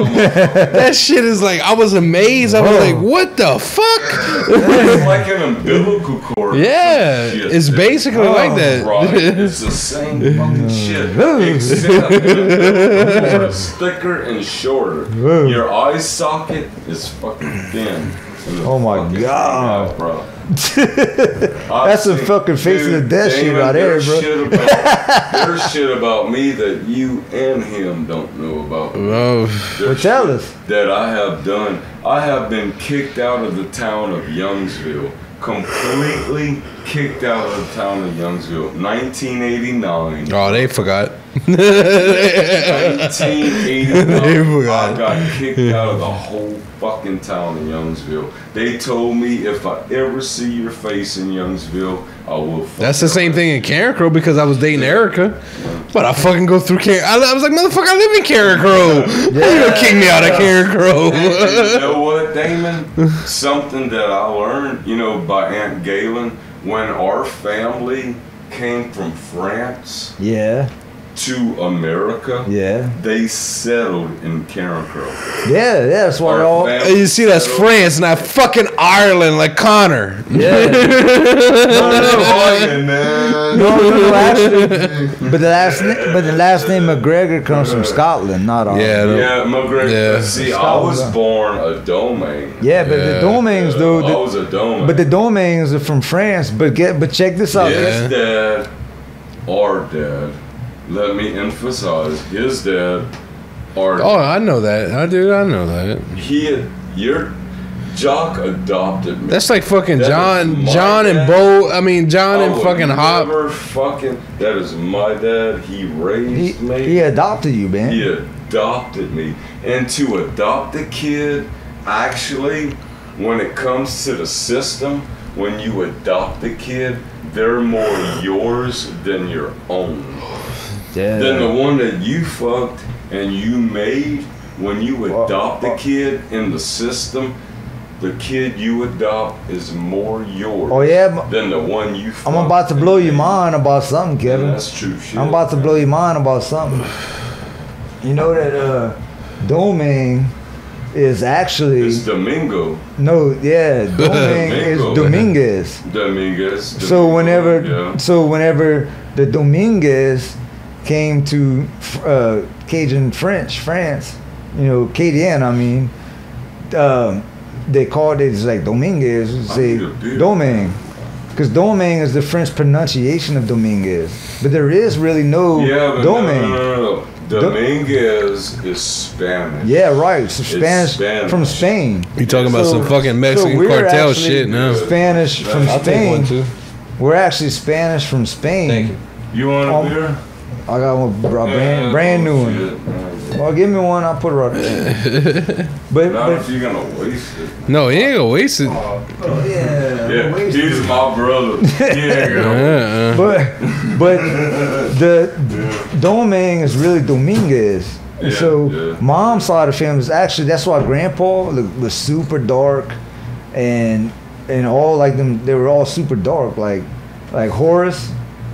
That shit is like, I was amazed. I was Bro. like, what the fuck? It's like an umbilical cord. or Yeah, some shit, it's dude. basically like that. Right, it's the same fucking shit, except the cord is thicker and shorter. Your eye socket is fucking thin. Oh my Fucking God. out, bro. That's some fucking face of the death shit right there, bro. There's shit about me that you and him don't know about. Oh, Well, tell shit us. that I have done. I have been kicked out of the town of Youngsville. Completely kicked out of the town of Youngsville. 1989. oh, they forgot. 1989. They forgot. I got kicked out of the whole fucking town of Youngsville. They told me if I ever see your face in Youngsville, I will. That's the same thing in Carencro because I was dating Erica. But I fucking go through Karen. I was like, motherfucker, I live in Carencro. How you gonna kick me out of And Carencro? you know what, Damon? Something that I learned, by Aunt Galen, when our family came from France Yeah, to America, yeah, they settled in Carencro. yeah. That's why Our all. family You see, that's settled- France, not fucking Ireland, like Connor. Yeah. Lying, man. No, actually, but the last name McGregor comes from Scotland, not Ireland. Yeah, no. Yeah, McGregor. Yeah. See, I was born a domain. Yeah, but the Yeah. Domingues though. I was a domain. But the Domingues are from France. But check this out. Yeah. His dad, our dad, let me emphasize, his dad Or Oh, I know that. I know that. your Jock adopted me. That's like fucking That John is my John and dad. Bo. I mean John I and would fucking Hop. never fucking. That is my dad. He raised me. He adopted you, man. He adopted me. And to adopt a kid, actually, when it comes to the system, when you adopt a kid, they're more yours than your own. Yeah. Than the one that you fucked and you made. When you adopt a kid in the system, the kid you adopt is more yours Oh, yeah, than the one you fucked. I'm about to blow and your made. mind about something, Kevin. Yeah, that's true shit. I'm about to blow your mind about something. You know that Domingue is actually It's Domingo. Domingue is Domingo. Dominguez. Dominguez. So whenever Yeah. the Dominguez came to Cajun France, you know, Cadian, I mean, they called it like Dominguez, say need a beer. Domingue. Because Domingue is the French pronunciation of Dominguez. But there is really no Yeah, but Domingue. no. Dominguez is Spanish. Yeah, right. So Spanish, Spanish. from Spain. You talking about So- some fucking so Mexican we're cartel actually shit now. Spanish from I'll take one Spain. too. We're actually Spanish from Spain. Thank you. You want a beer? I got one, Yeah, brand new one. shit, man. Well, give me one. I'll put it right there. but Not if you're gonna waste it. No, he ain't gonna waste it. Yeah, he's my brother. Yeah, But the Domingue is really Dominguez. And Yeah, so yeah. mom's side of the family is actually, that's why grandpa was super dark and all like them, they were all super dark. Like Horace,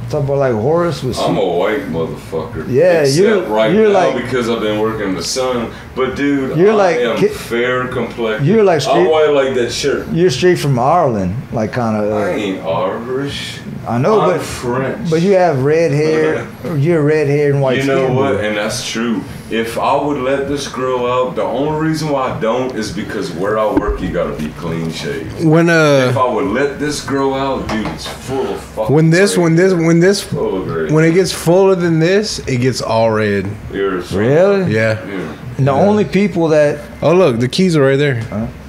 talk about like Horace was I'm a white motherfucker. Yeah, Except you're- right you're now like- because I've been working in the sun. But dude, You're I like- am fair complected. you're like I'm straight- white like that shirt. you're straight from Ireland, like kind I of. ain't Irish. I know, I'm but French. but you have red hair. You're red hair and white You skin. know what? bro. And that's true. If I would let this grow out, the only reason why I don't is because where I work, you gotta be clean shaved. When If I would let this grow out, dude, it's full of fucking. when this full of gray. when it gets fuller than this, it gets all red. Really? Yeah. Yeah. And the only people that Oh look, the keys are right there.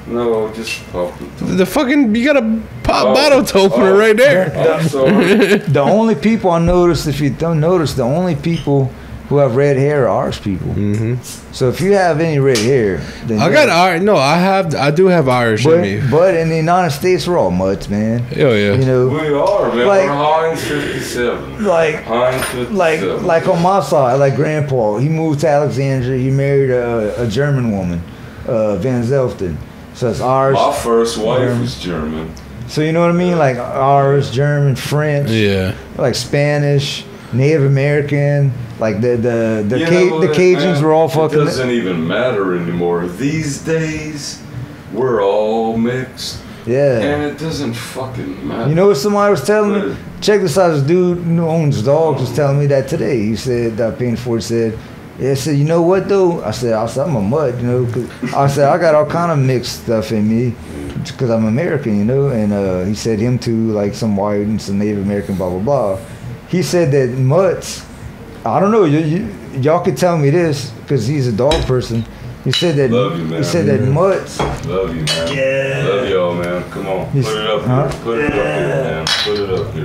No, just pop it. The fucking you got a pop Oh. bottle to open it Oh. right there. I'm sorry. the only people I noticed, if you don't notice, the only people who have red hair are Irish people. Mm-hmm. So if you have any red hair, then I got Irish. No, I do have Irish in me. but in the United States, we're all mutts, man. Hell yeah. You know, We are, man. Like- We're Heinz 57. like Heinz 57. like on my side, like Grandpa, he moved to Alexandria. He married a German woman, Van Zelfden. So it's Irish. My first wife was German. So you know what I mean? Like Irish, German, French, Yeah. like Spanish, Native American. Like the You know the what, Cajuns man? were all It fucking. doesn't even matter anymore. These days, we're all mixed. Yeah. And it doesn't fucking matter. You know what somebody was telling me? What? Check this out. This dude who owns dogs was telling me that today. He said, paying for it, said, yeah, I said, you know what though? I said, I'm a mutt, you know. 'Cause I said, I got all kind of mixed stuff in me because I'm American, you know. And he said him too, like some white and some Native American, blah, blah, blah. He said that mutts, I don't know, y'all could tell me this because he's a dog person. He said that, Love you, man. he said that mutts, Love you, man. Yeah. Love y'all, man. Come on. Put it up Huh? here. Put it up here, man. Put it up here.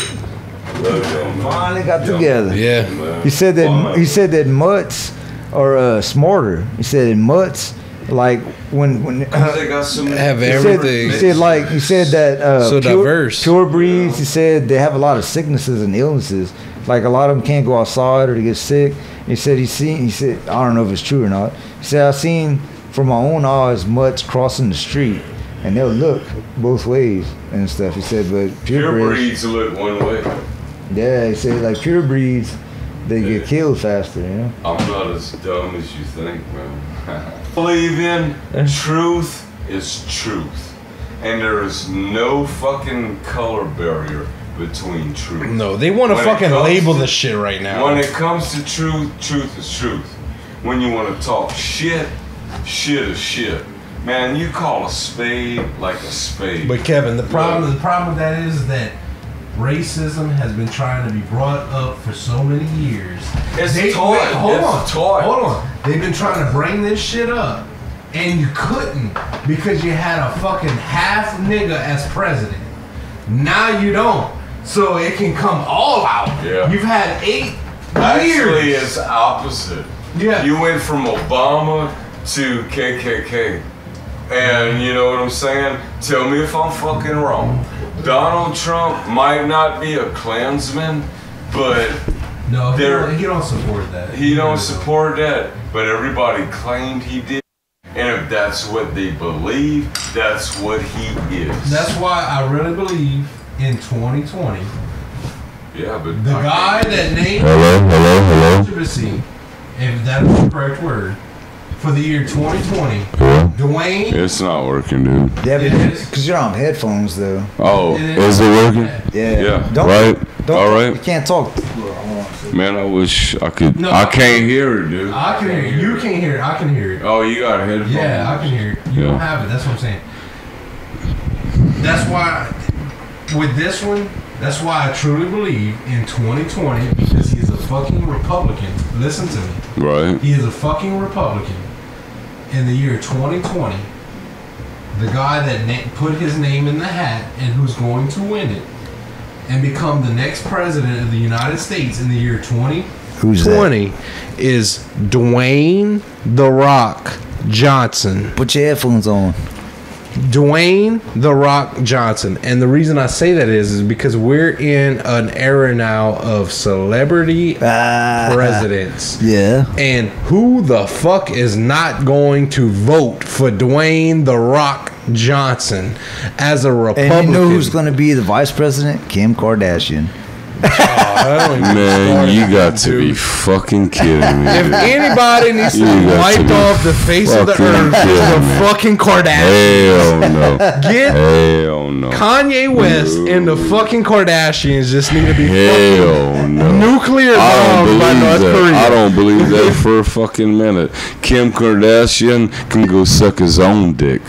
Love y'all, man. finally got Yeah. together. Yeah. Man. He said that Fine. he said that mutts are smarter. He said that mutts like when Because they got so many. Have he said, everything. he said like he said that So diverse. pure breeds. He said they have a lot of sicknesses and illnesses. Like a lot of them can't go outside or they get sick. He said he said I don't know if it's true or not. He said I seen from my own eyes mutts crossing the street and they'll look both ways and stuff. He said but Pure breeds, breeds look one way. yeah. He said like pure breeds they get killed faster. You know. I'm not as dumb as you think, man. Believe in truth is truth. And there is no fucking color barrier between truth. No, they want to When it fucking comes label to- this shit right now. When it comes to truth, truth is truth. When you want to talk shit, shit is shit. Man, you call a spade like a spade. But Kevin, the problem with that is that racism has been trying to be brought up for so many years. It's taught. Hold on. They've been trying to bring this shit up, and you couldn't because you had a fucking half nigga as president. Now you don't, so it can come all out. Yeah. You've had 8 Actually, years. it's opposite. Yeah. You went from Obama to KKK. And you know what I'm saying? Tell me if I'm fucking wrong. Donald Trump might not be a Klansman, but No, he don't support that. he don't support that. But everybody claimed he did. And if that's what they believe, that's what he is. That's why I really believe in 2020. Yeah, but The guy that named Hello. controversy, if that is the correct word, for the year 2020, Dwayne. It's not working, dude. Yeah, It is. because you don't have headphones though. Oh, It is it working? Yeah. Yeah. Don't, Right. Don't, All right. You can't talk. Man, I wish I could. No. I can't hear it, dude. I can hear it. You can't hear it. I can hear it. Oh, you got headphones? Yeah, I can hear it. You Yeah. don't have it. That's what I'm saying. That's why, with this one, that's why I truly believe in 2020 because he's a fucking Republican. Listen to me. Right. He is a fucking Republican. In the year 2020, the guy that put his name in the hat and who's going to win it and become the next president of the United States in the year 2020 Who's that? is Dwayne The Rock Johnson. Put your headphones on. Dwayne The Rock Johnson. And the reason I say that is because we're in an era now of celebrity presidents. Yeah. And who the fuck is not going to vote for Dwayne The Rock Johnson as a Republican? And you know who's going to be the vice president? Kim Kardashian. Man, you got to be fucking kidding me. If dude. anybody needs to You be got to wiped be off the face of the fucking earth, it's kidding the me. fucking Kardashians. Hell no. Get Hell no. Kanye West and the fucking Kardashians just need to be Hell no. nuclear I bombed don't by believe North that. Korea. I don't believe that for a fucking minute. Kim Kardashian can go suck his own dick,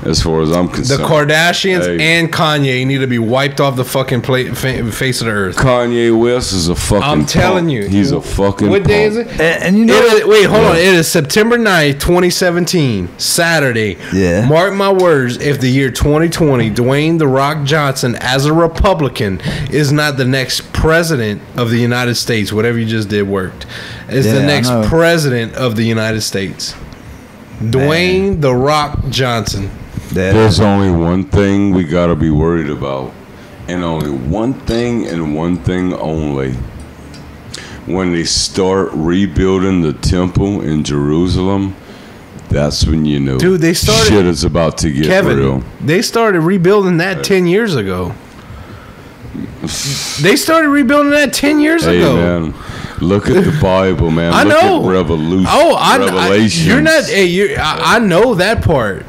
as far as I'm The concerned. Kardashians Hey. and Kanye need to be wiped off the fucking face of the earth. Kanye West is a fucking I'm telling punk. you. He's a fucking What day punk. is it? And you know, Wait, hold on. It is September 9th, 2017, Saturday. Yeah. Mark my words, if the year 2020, Dwayne The Rock Johnson, as a Republican, is not the next president of the United States, whatever you just did worked, is Yeah, the I next know. president of the United States. Dwayne The Rock Johnson. There's only one thing we gotta be worried about, and only one thing and one thing only. When they start rebuilding the temple in Jerusalem, that's when you know, Dude, they started- shit is about to get Kevin, real. they started rebuilding that 10 years ago. They started rebuilding that 10 years Hey ago. man, look at the Bible, man. I look know. at Revolution. Revelations. You're not. Hey, I know that part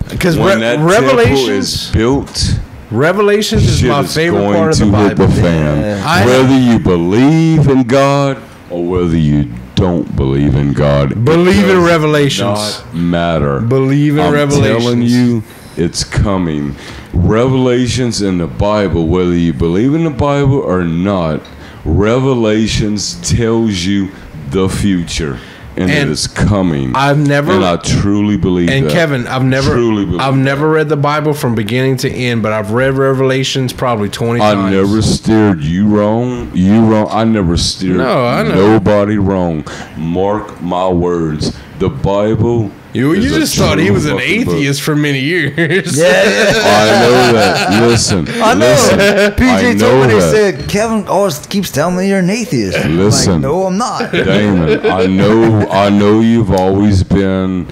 because when that Revelations. temple is built, Revelations is shit my is favorite going part of to the hit Bible. the fan. Yeah. Whether you believe in God or whether you don't believe in God, Believe it in does Revelations. Not matter. Believe in I'm Revelations. telling you, it's coming. Revelations in the Bible, whether you believe in the Bible or not, Revelations tells you the future, and it And is coming. I've never. and I truly believe And that. Kevin, Truly believe I've never read the Bible from beginning to end, but I've read Revelations probably 20 I times. never steered you wrong. You wrong. I never steered No, I know. nobody wrong. Mark my words. The Bible. You is a just thought he true was an fucking book. atheist for many years. Yeah. I know that. Listen. I know. Listen, I PJ know told me, they that. said, Kevin always keeps telling me you're an atheist. I'm Listen. like, no, I'm not. Damon, I know you've always been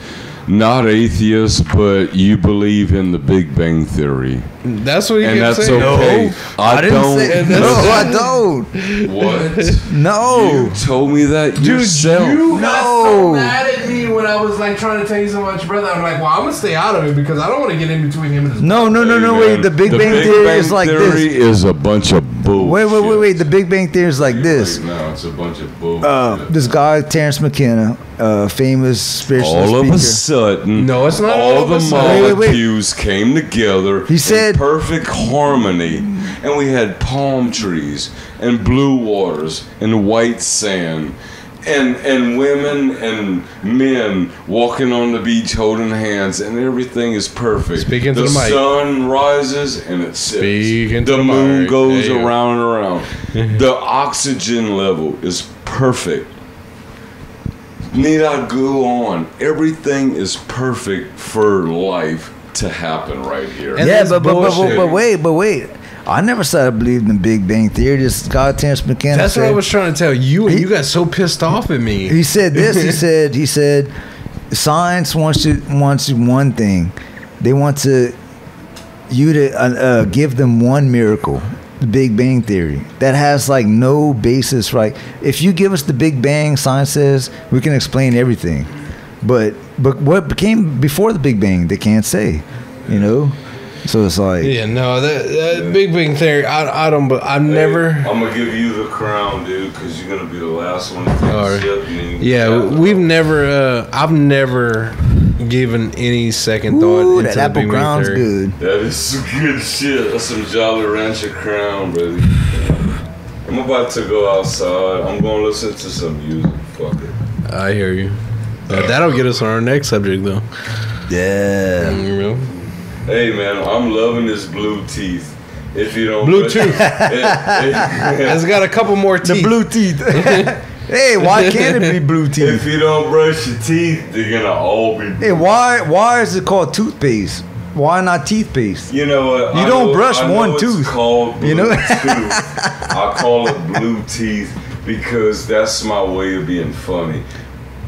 not atheist, but you believe in the Big Bang Theory. That's what he And kept that's saying. okay. No, I didn't don't. say. No, I don't. What? No. You told me that Dude, yourself. you got so No. mad at me when I was like trying to tell you so much, brother. I'm like, well, I'm gonna stay out of it because I don't want to get in between him and his. No, Hey, wait. The Big Bang Theory is like Theory this. is a bunch of bullshit. Wait. The Big Bang Theory is like this. No, it's a bunch of bullshit. This guy, Terrence McKenna, famous spiritual all speaker. of a sudden, No, it's not all all of the a sudden. Wait. molecules came together He said- in perfect harmony, and we had palm trees and blue waters and white sand. And women and men walking on the beach holding hands, and everything is perfect. Speak into the the mic. sun rises and it sets. Speak into the the moon mic. goes There you go. around and around. The oxygen level is perfect. Need I go on? Everything is perfect for life to happen right here. And Yeah, that's but bullshit. wait. I never said I believed in Big Bang Theory. This guy, Terrence McKenna. That's what I said- was trying to tell you, and you got so pissed off at me. He said this. He said, science wants one thing. They want you to give them one miracle, the Big Bang Theory, that has like no basis. Right? If you give us the Big Bang, science says we can explain everything. But what came before the Big Bang, they can't say. You know. So it's like, Yeah, no, that Big Bang Theory, I don't, but I've never. I'm gonna give you the crown, dude, because you're gonna be the last one to take All a right. sip. And then Yeah, we've never. I've never given any second thought ooh, into that the apple Big Bang crown's Theory. good. That is some good shit. That's some Jolly Rancher crown, baby. I'm about to go outside. I'm gonna listen to some music. Fuck it. I hear you. That'll get us on our next subject, though. Yeah. You know? Hey man, I'm loving this blue teeth. If you don't Blue tooth. if It's got a couple more teeth. The blue teeth. Hey, why can't it be blue teeth? you don't brush your teeth, they're gonna all be blue. Hey, why is it called toothpaste? Why not toothpaste? You know what? You I don't know- brush I know one it's tooth. Called blue You know? tooth. I call it blue teeth because that's my way of being funny.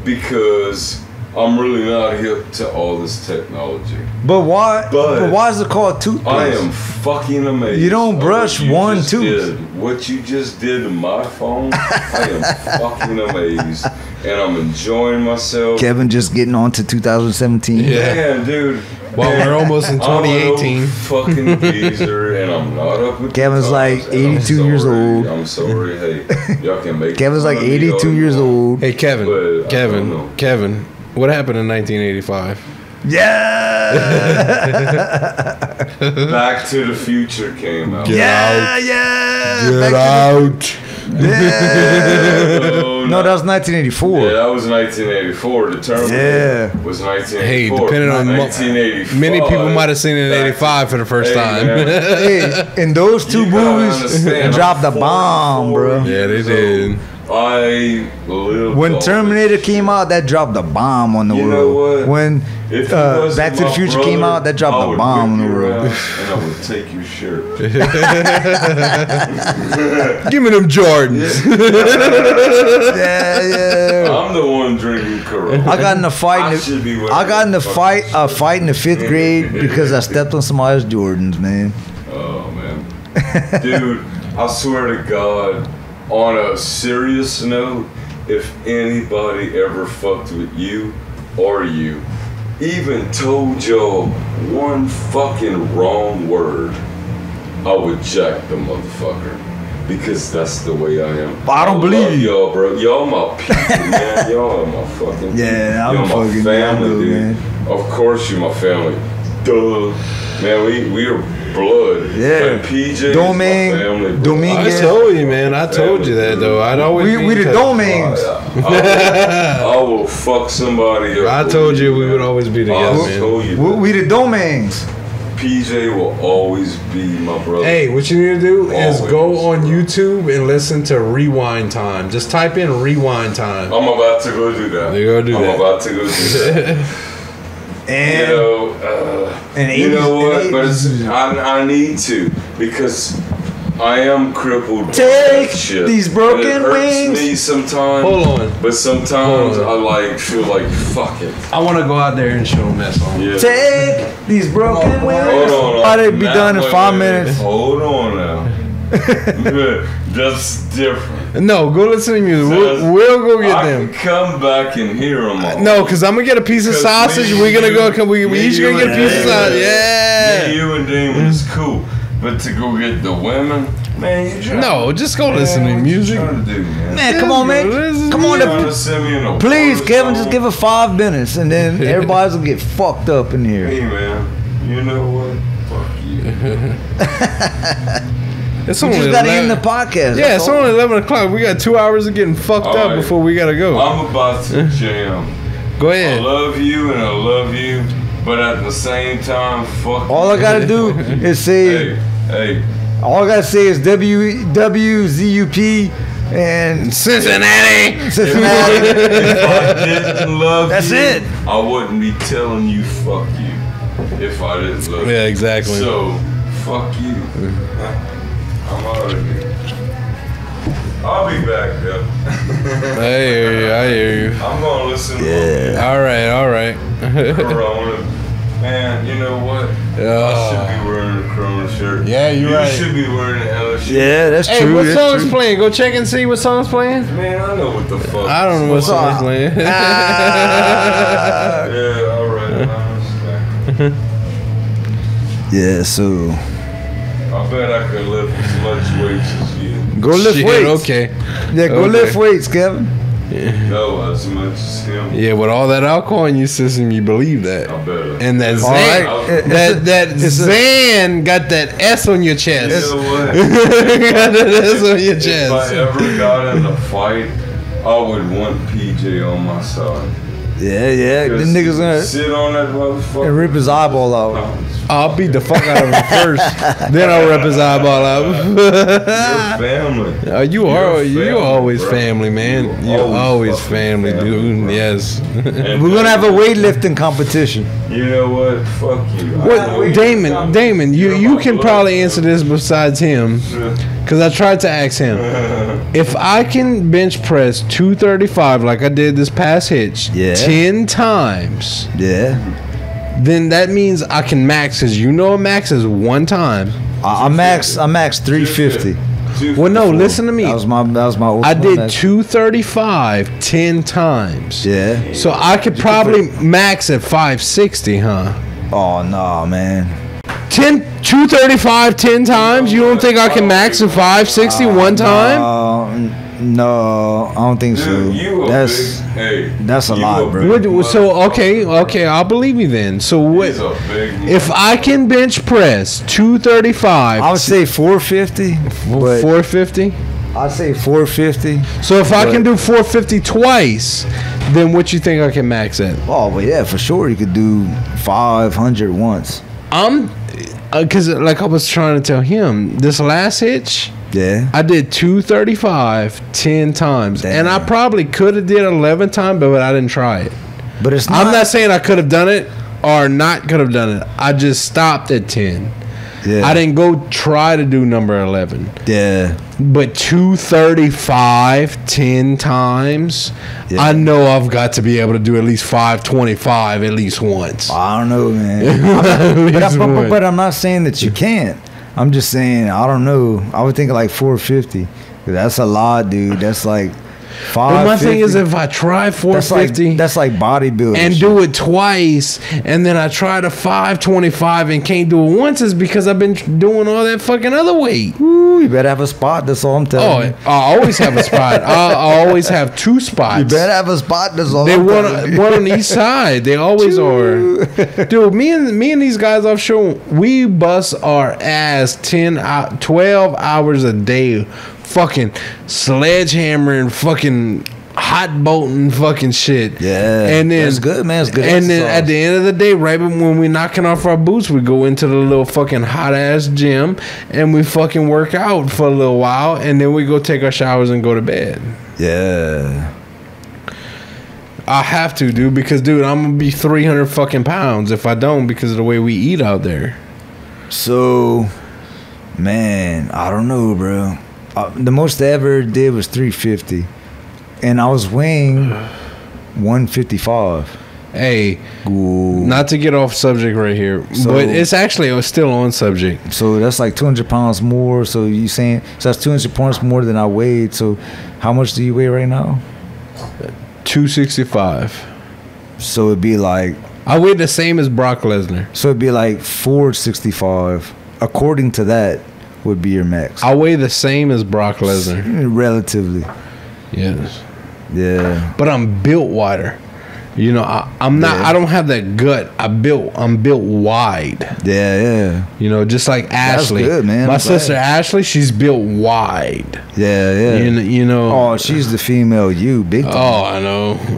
Because I'm really not hip to all this technology. But why? But- But why is it called toothpaste? I am fucking amazed. You don't at brush what you one just tooth. did. What you just did to my phone, I am fucking amazed. And I'm enjoying myself. Kevin just getting on to 2017. Yeah. Man, dude. Well, we're almost in I'm an old 2018. fucking geezer, and I'm not up with the Kevin's like times, and I'm 82 years sorry. old. I'm sorry. Hey, y'all can make Kevin's like fun of me 82 all you years want. old. Hey, Kevin. But I don't know. Kevin. What happened in 1985? Yeah. Back to the Future came out. Yeah. Get Back out. to the- yeah. Oh, No, that was 1984. Yeah, that was 1984. The Terminator Yeah. was 1984. Hey, depending on 1985. Many people might have seen it in Back- 85 for the first Hey, time. man. Hey, in those two You gotta movies, understand, dropped the I'm bomb, 44 bro. Yeah, they years did. old. I lived When all Terminator this came shit. out, that dropped the bomb on the You know world. what? When If you wasn't Back to the my Future came brother, out, that dropped I the would bomb on whip the your world. ass And I would take your shirt. Give me them Jordans. Yeah. I'm the one drinking Corona. I got in a fight. I should be wearing I got in a fucking fight in the 5th grade because I stepped on somebody's Jordans, man. Oh man, dude! I swear to God, on a serious note, if anybody ever fucked with you, or you even told y'all one fucking wrong word, I would jack the motherfucker. Because that's the way I am. I don't love believe you. y'all, bro. Y'all my people, man. Y'all are my fucking Yeah, people. I'm Y'all my fucking- family, I know, dude. man. Of course you're my family. Duh. Man, we are blood. Yeah. Like PJ is Domingue, my family, bro. Domingue. I told you, man. I told you that, though. I'd always We the Domingues. I will fuck somebody up. I told you we would always be together, I man. told you We the Domingues. PJ will always be my brother. Hey, what you need to do is Always, go on bro. YouTube and listen to Rewind Time. Just type in Rewind Time. I'm about to go do that. You go do I'm that. about to go do that. And You know, and you know 80s what? But it's, and I need to because I am crippled. by Take that shit. these broken And it hurts wings. me sometimes. Hold on. But sometimes Hold I like feel like fuck it. I want to go out there and show them that song. Yeah. take these broken wings. Hold on. Oh, they'd be Now, done in wait, 5 wait, minutes. Hold on now. That's different. No, go listen to music. We'll go get I them. can come back and hear them all. No, because I'm going to get a piece of 'Cause sausage. me, We're going to you, go. We me, each you, going to get a and piece of Damon. sausage. Yeah. Me, you and Damon is cool. But to go get the women, Man, you trying No, just go listen to what music. You trying to do, man? Man, come on, man. Come on, You trying to send me in a please, war Kevin, just zone? give it 5 minutes, and then everybody's gonna get fucked up in here. Hey, man. You know what? Fuck you. It's We only just gotta 11 end the podcast. Yeah, it's that's all. only 11 o'clock. We got 2 hours of getting fucked All up right. before we gotta go. I'm about to jam. Go I ahead. love you and I love you, but at the same time, fuck All I gotta do is say. Hey, All I gotta say is WZUP and Cincinnati. Cincinnati. if I didn't love That's you, it. I wouldn't be telling you fuck you if I didn't love you. Yeah, exactly. So, fuck you. I'm out of here. I'll be back, though. I hear you. I hear you. I'm gonna listen Yeah. All right. All right. to Corona. Man, you know what? I should be wearing a Corona shirt. Yeah, you're right. You should be wearing an Ella shirt. Yeah, that's Hey, true. what that's song's true. playing? Go check and see what song's playing. Man, I know what the fuck. I don't know what song's playing. Yeah, alright. I understand. Yeah, so I bet I could lift as much weights as you. go lift Shit, weights. okay. Yeah, go Okay. lift weights, Kevin. No, as much as him. Yeah, with all that alcohol in your system, you believe that. I bet. And that All Zan, right. that Zan got that S on your You chest. know what? Got that S on your If I chest. ever got in a fight, I would want PJ on my side. Yeah. The Just niggas gonna sit on that motherfucker and rip his eyeball out. I'll beat the fuck out of him first, then I'll rip his eyeball out. Your family. You You're always bro. family, man. You're always family, dude. Yes. And We're gonna have a weightlifting competition. You know what? Fuck you. I know What, you- Damon, You're you my can blood, probably bro. answer this besides him, because I tried to ask him. If I can bench press 235 like I did this past hitch Yeah. 10 times, Yeah. then that means I can max, because you know a max is one time. I max 350. Well, no, listen to me. That was my ultimate I did max. 235 10 times. Yeah. So I could probably max at 560, huh? Oh no, man. 235 10 times? You don't think I can max at 560 one time? No, I don't think so. Dude, you a That's big, hey, that's a you lot, bro. What, so okay, I'll believe you then. So what? He's a big If I can bench press 235, I would say 450. But 450. I'd say 450. So if I can do 450 twice, then what you think I can max at? Oh, but yeah, for sure you could do 500 once. I'm, because like I was trying to tell him, this last hitch, Yeah. I did 235 10 times, Damn. and I probably could have did 11 times, but I didn't try it. But it's not. I'm not saying I could have done it or not could have done it. I just stopped at 10. Yeah. I didn't go try to do number 11. Yeah. But 235 10 times, Yeah. I know I've got to be able to do at least 525 at least once. I don't know, man. At least once. But I'm not saying that you can't. I'm just saying I don't know. I would think like 450. That's a lot, dude. That's like 550. But my thing is, if I try 450 that's like bodybuilding and shit. do it twice, and then I try to 525 and can't do it once, is because I've been doing all that fucking other weight. Ooh, you better have a spot. That's all I'm telling you. Oh, I always have a spot. I always have two spots. You better have a spot. That's all They I'm one, telling you. one on each side. They always are. Dude, me and these guys offshore, we bust our ass 12 hours a day, fucking sledgehammering, fucking hot bolting, fucking shit. Yeah, and then that's good, man. It's good And then exercise. at the end of the day, right when we knocking off our boots, we go into the little fucking hot ass gym and we fucking work out for a little while, and then we go take our showers and go to bed. Yeah. I have to, dude, because, dude, I'm gonna be 300 fucking pounds if I don't, because of the way we eat out there. So, man, I don't know, bro. The most I ever did was 350, and I was weighing 155. Hey, Ooh. not to get off subject right here, So- but it's actually still on subject. So that's like 200 pounds more. So you saying so that's 200 pounds more than I weighed. So how much do you weigh right now? 265. So it'd be like I weigh the same as Brock Lesnar. 465 according to that. would be your max. I weigh the same as Brock Lesnar. Relatively. Yes. Yeah. But I'm built wider. You know, I'm not. Yeah. I don't have that gut. I'm built wide. Yeah. You know, just like Ashley. That's good, man. My I'm sister glad. Ashley, she's built wide. Yeah. You know. Oh, she's the female you, big time. Oh,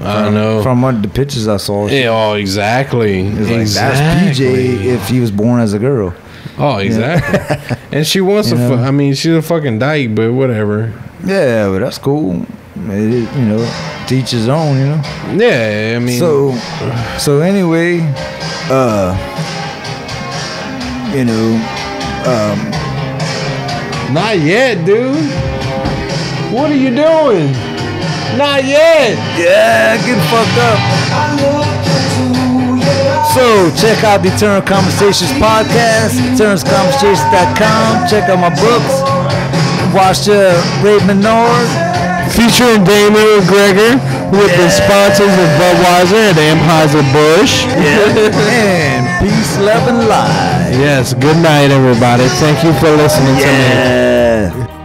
I know. From what the pictures I saw, Yeah, oh, exactly. it's like that's PJ if he was born as a girl. Oh, exactly. And she wants You to. know? I mean, she's a fucking dyke, but whatever. Yeah, but that's cool. You know, teach his own. You know. Yeah, I mean. So anyway, you know, Not yet, dude. What are you doing? Not yet. yeah, get fucked up. So check out the Eternal Conversations podcast, eternalconversations.com. Check out my books. Watch Ray Menard. Featuring Damon McGregor with the sponsors of Budweiser and Anheuser-Busch. And peace, love, and light. Yes, good night, everybody. Thank you for listening to me. Yeah.